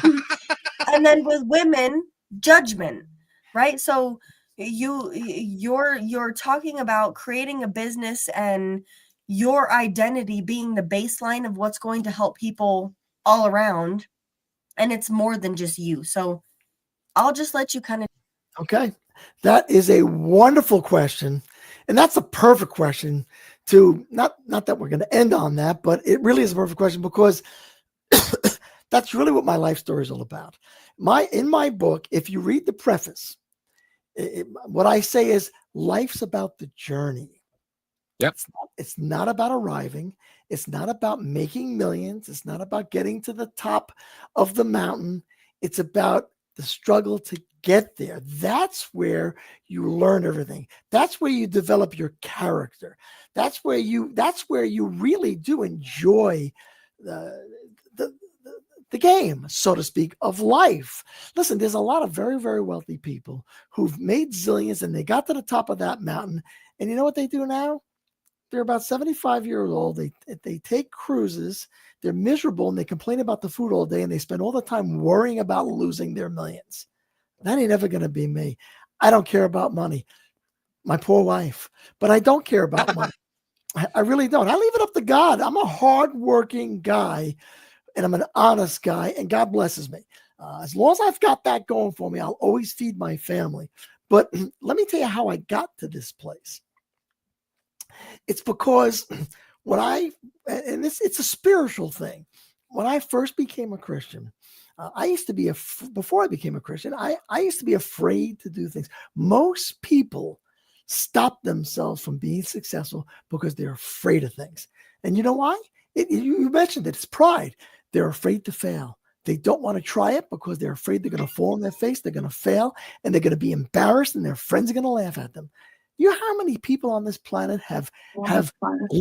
And then with women, judgment, right? So you're talking about creating a business and your identity being the baseline of what's going to help people all around. And it's more than just you. So I'll just let you kind of. Okay. That is a wonderful question. And that's a perfect question to not that we're going to end on that, but it really is a perfect question because that's really what my life story is all about. In my book, if you read the preface, what I say is life's about the journey. Yep. It's not about arriving. It's not about making millions. It's not about getting to the top of the mountain. It's about the struggle to get there. That's where you learn everything. That's where you develop your character. That's where you really do enjoy the game, so to speak, of life. Listen, there's a lot of very, very wealthy people who've made zillions and they got to the top of that mountain. And you know what they do now? They're about 75 years old. They take cruises. They're miserable and they complain about the food all day and they spend all the time worrying about losing their millions. That ain't ever going to be me. I don't care about money. My poor wife. But I don't care about money. I really don't. I leave it up to God. I'm a hardworking guy, and I'm an honest guy, and God blesses me. As long as I've got that going for me, I'll always feed my family. But let me tell you how I got to this place. It's because it's a spiritual thing. When I first became a Christian, before I became a Christian, I used to be afraid to do things. Most people stop themselves from being successful because they're afraid of things. And you know why? You mentioned it. It's pride. They're afraid to fail. They don't want to try it because they're afraid they're going to fall on their face. They're going to fail, and they're going to be embarrassed, and their friends are going to laugh at them. You know how many people on this planet have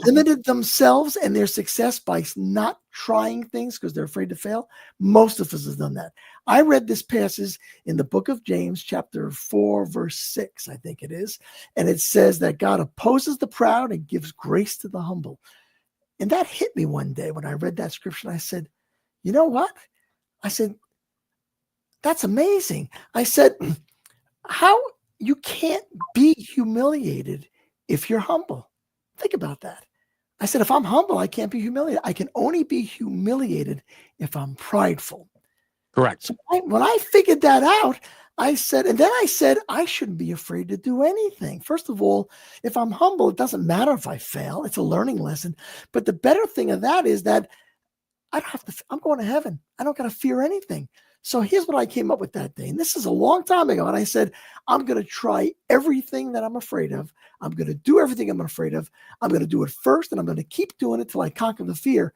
limited themselves and their success by not trying things because they're afraid to fail? Most of us have done that. I read this passage in the book of James, chapter 4, verse 6, I think it is. And it says that God opposes the proud and gives grace to the humble. And that hit me one day when I read that scripture. I said, you know what? I said, that's amazing. I said, how you can't be humiliated if you're humble. Think about that. I said, if I'm humble, I can't be humiliated. I can only be humiliated if I'm prideful. Correct. So when I figured that out, I said, I shouldn't be afraid to do anything. First of all, if I'm humble, it doesn't matter if I fail. It's a learning lesson. But the better thing of that is that I'm going to heaven. I don't got to fear anything. So here's what I came up with that day. And this is a long time ago. And I said, I'm going to try everything that I'm afraid of. I'm going to do everything I'm afraid of. I'm going to do it first, and I'm going to keep doing it till I conquer the fear,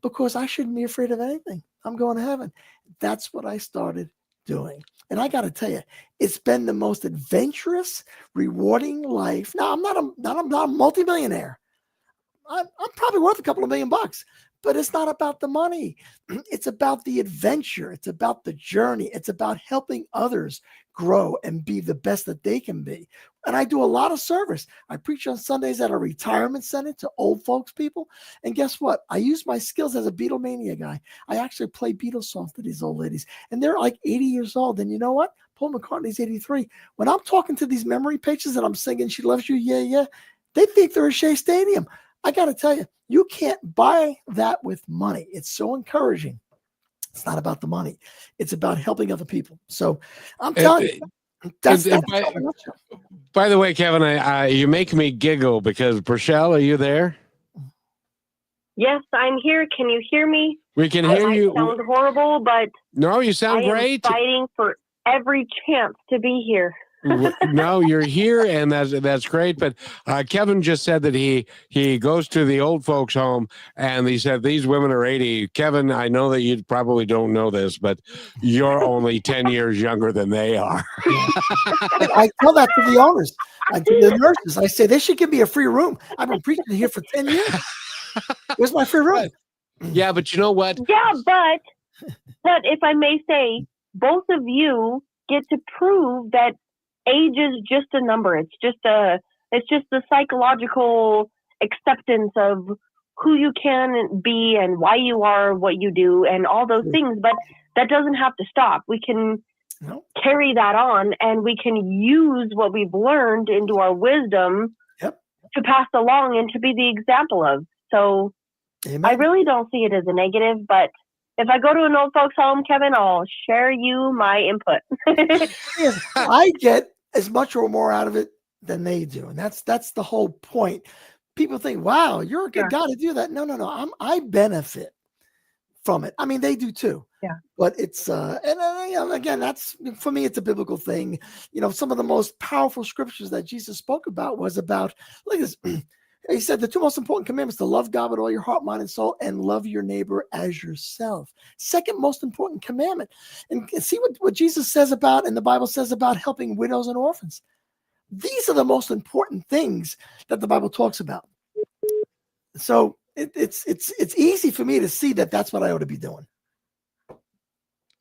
because I shouldn't be afraid of anything. I'm going to heaven. That's what I started doing. And I got to tell you, it's been the most adventurous, rewarding life. Now, I'm not a multimillionaire. I'm probably worth a couple of $1 million, but it's not about the money. It's about the adventure. It's about the journey. It's about helping others grow and be the best that they can be. And I do a lot of service. I preach on Sundays at a retirement center to old folks people. And guess what? I use my skills as a Beatlemania guy. I actually play Beatles songs to these old ladies, and they're like 80 years old. And you know what? Paul McCartney's 83. When I'm talking to these memory pages and I'm singing "She Loves You, Yeah, Yeah," they think they're at Shea Stadium. I got to tell you, you can't buy that with money. It's so encouraging. It's not about the money. It's about helping other people. So I'm telling you, that's by the way, Kevin, you make me giggle because Rochelle, are you there? Yes, I'm here. Can you hear me? We can hear you. Sound horrible, but no, you sound great. I am fighting for every chance to be here. No, you're here, and that's great. But Kevin just said that he goes to the old folks' home, and he said these women are 80. Kevin, I know that you probably don't know this, but you're only 10 years younger than they are. I tell that to the owners, to the nurses. I say they should give me a free room. I've been preaching here for 10 years. Where's my free room? Yeah, but you know what? Yeah, but if I may say, both of you get to prove that age is just a number. It's just the psychological acceptance of who you can be and why you are what you do and all those things. But that doesn't have to stop. We can carry that on, and we can use what we've learned into our wisdom to pass along and to be the example of. So Amen. I really don't see it as a negative, but if I go to an old folks home, Kevin, I'll share you my input. I get as much or more out of it than they do. And that's the whole point. People think, wow, you're a good guy to do that. No. I benefit from it. I mean, they do too. Yeah. But it's, again, that's, for me, it's a biblical thing. Some of the most powerful scriptures that Jesus spoke about was about, look at this. He said the two most important commandments: to love God with all your heart, mind, and soul, and love your neighbor as yourself. Second most important commandment. And see what Jesus says about, and the Bible says about helping widows and orphans. These are the most important things that the Bible talks about. So it's easy for me to see that that's what I ought to be doing.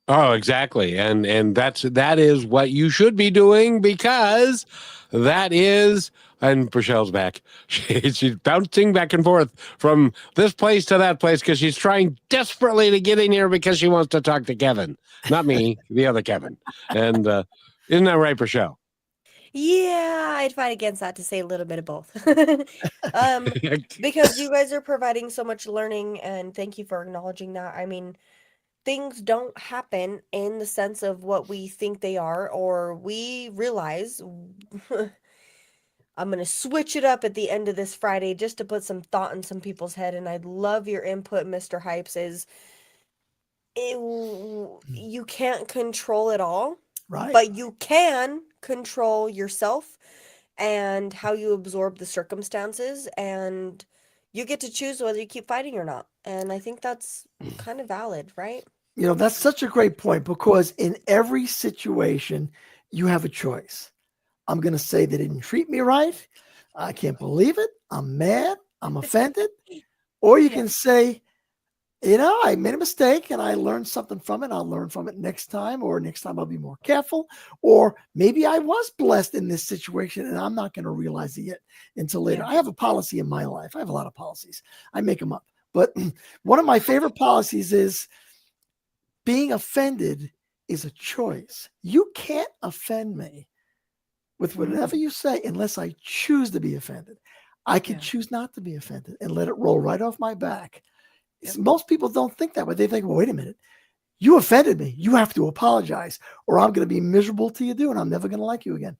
Oh, exactly. And that is what you should be doing, because that is, and Rochelle's back. She's bouncing back and forth from this place to that place because she's trying desperately to get in here because she wants to talk to Kevin. Not me, the other Kevin. And isn't that right, Rochelle? Yeah, I'd fight against that to say a little bit of both. Um, because you guys are providing so much learning, and thank you for acknowledging that. I mean, things don't happen in the sense of what we think they are, or we realize I'm going to switch it up at the end of this Friday just to put some thought in some people's head. And I'd love your input, Mr. Hypes, is you can't control it all, Right. but you can control yourself and how you absorb the circumstances, and you get to choose whether you keep fighting or not. And I think that's kind of valid, right? You know, that's such a great point, because in every situation, you have a choice. I'm going to say they didn't treat me right. I can't believe it. I'm mad. I'm offended. Or you Yeah. can say, you know, I made a mistake and I learned something from it. I'll learn from it next time, or next time I'll be more careful. Or maybe I was blessed in this situation and I'm not going to realize it yet until later. Yeah. I have a policy in my life. I have a lot of policies. I make them up. But one of my favorite policies is being offended is a choice. You can't offend me with whatever you say unless I choose to be offended. I can Yeah. choose not to be offended and let it roll right off my back. Yep. Most people don't think that way. They think, well, wait a minute. You offended me. You have to apologize, or I'm going to be miserable till you do, and I'm never going to like you again.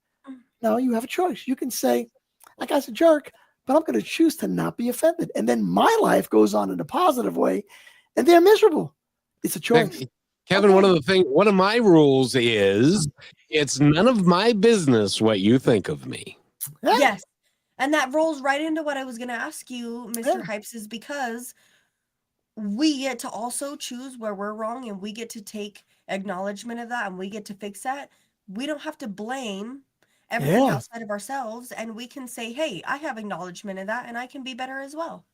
No, you have a choice. You can say, that guy's a jerk, but I'm going to choose to not be offended. And then my life goes on in a positive way, and they're miserable. It's a choice. Kevin, Okay. one of my rules is it's none of my business what you think of me. Yeah. Yes. And that rolls right into what I was going to ask you, Mr. Yeah. Hypes, is because we get to also choose where we're wrong, and we get to take acknowledgement of that, and we get to fix that. We don't have to blame everything Yeah. outside of ourselves, and we can say, hey, I have acknowledgement of that and I can be better as well.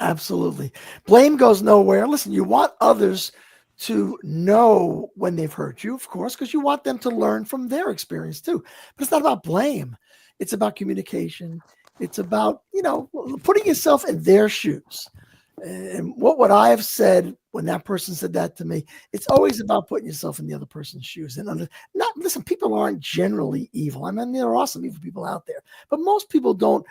Absolutely. Blame goes nowhere. Listen, you want others to know when they've hurt you, of course, because you want them to learn from their experience too. But it's not about blame. It's about communication. It's about, you know, putting yourself in their shoes. And what would I have said when that person said that to me? It's always about putting yourself in the other person's shoes. And listen, people aren't generally evil. I mean, there are some evil people out there, but most people don't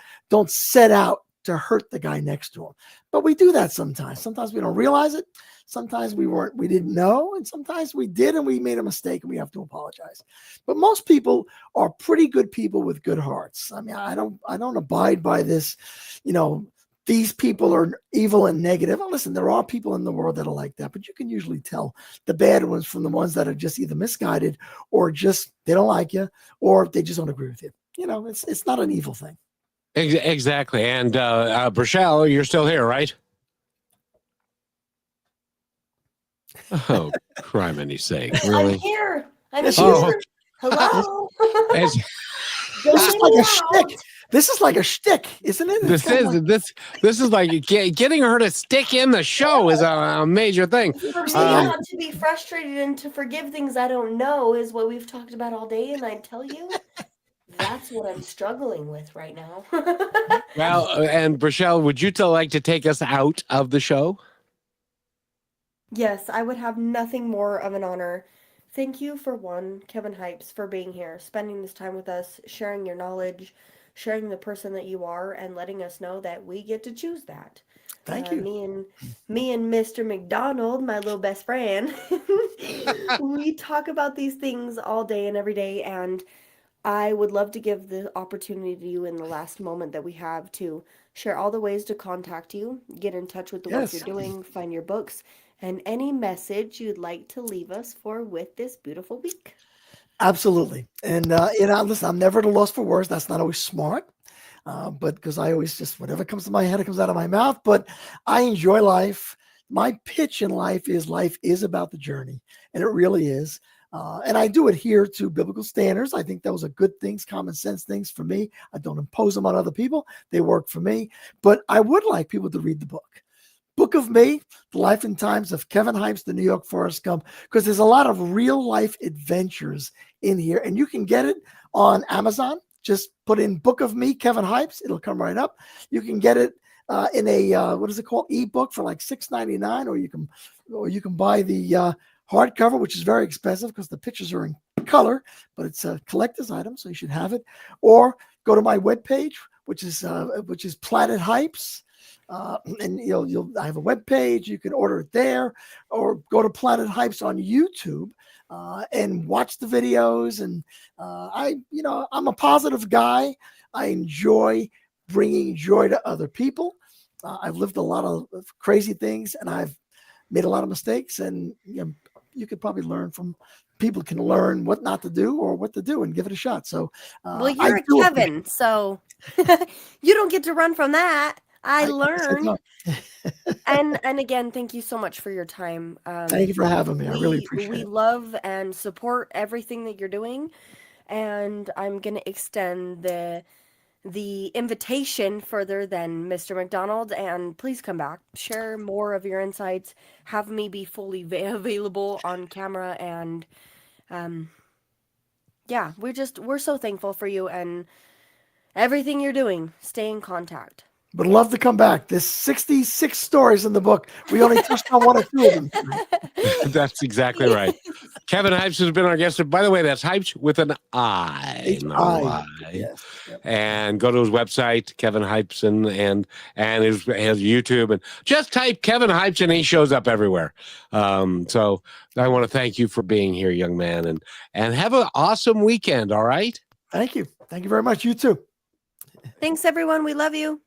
set out to hurt the guy next to him. But we do that sometimes. Sometimes we don't realize it. Sometimes we didn't know, and sometimes we did and we made a mistake and we have to apologize. But most people are pretty good people with good hearts. I mean, I don't abide by this, you know, these people are evil and negative. Well, listen, there are people in the world that are like that, but you can usually tell the bad ones from the ones that are just either misguided or just they don't like you or they just don't agree with you. You know, it's not an evil thing. Exactly. And Rochelle, you're still here, right? Oh, criminy sake. Really? I'm here. I'm Yes, here. she Hello. It's- Don't This is leave like me a out. shtick. This is like a shtick, isn't it? It's this is like getting her to stick in the show is a major thing. For me Um, not to be frustrated and to forgive things I don't know is what we've talked about all day, and I tell you, that's what I'm struggling with right now. Well, and Rochelle, would you like to take us out of the show? Yes, I would have nothing more of an honor. Thank you for one, Kevin Hypes, for being here, spending this time with us, sharing your knowledge, sharing the person that you are, and letting us know that we get to choose that. Thank you. Me and Mr. McDonald, my little best friend, we talk about these things all day and every day, and I would love to give the opportunity to you in the last moment that we have to share all the ways to contact you, get in touch with the work Yes. you're doing, find your books, and any message you'd like to leave us for with this beautiful week. Absolutely. And, you know, listen, I'm never at a loss for words. That's not always smart. But because I always just, whatever comes to my head, it comes out of my mouth. But I enjoy life. My pitch in life is about the journey. And it really is. And I do adhere to biblical standards. I think those are good things, common sense things for me. I don't impose them on other people. They work for me. But I would like people to read the book. Book of Me, The Life and Times of Kevin Hypes, the New York Forrest Gump, because there's a lot of real life adventures in here. And you can get it on Amazon. Just put in Book of Me, Kevin Hypes. It'll come right up. You can get it in a, what is it called? Ebook for like $6.99, or you can buy the hardcover, which is very expensive because the pictures are in color, but it's a collector's item, so you should have it. Or go to my webpage, which is Planet Hypes. And I have a webpage. You can order it there, or go to Planet Hypes on YouTube and watch the videos. And I'm a positive guy. I enjoy bringing joy to other people. I've lived a lot of crazy things, and I've made a lot of mistakes. And you could probably learn from people. Can learn what not to do or what to do, and give it a shot. So, well, you're a Kevin, so you don't get to run from that. I learned. and again, thank you so much for your time. Thank you for having me. I really appreciate it. We love and support everything that you're doing. And I'm going to extend the invitation further than Mr. McDonald. And please come back, share more of your insights, have me be fully available on camera. And we're so thankful for you and everything you're doing. Stay in contact. Would love to come back. There's 66 stories in the book. We only touched on 1 or 2 of them. That's exactly right. Kevin Hypes has been our guest. By the way, that's Hypes with an I. H-I. Yes. Yep. And go to his website, Kevin Hypes, and his YouTube, and just type Kevin Hypes and he shows up everywhere. So I want to thank you for being here, young man, and have an awesome weekend. All right. Thank you. Thank you very much. You too. Thanks, everyone. We love you.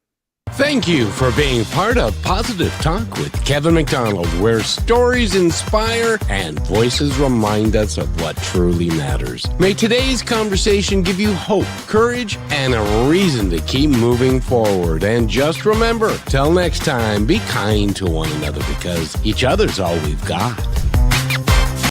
Thank you for being part of Positive Talk with Kevin McDonald, where stories inspire and voices remind us of what truly matters. May today's conversation give you hope, courage, and a reason to keep moving forward. And just remember, till next time, be kind to one another because each other's all we've got.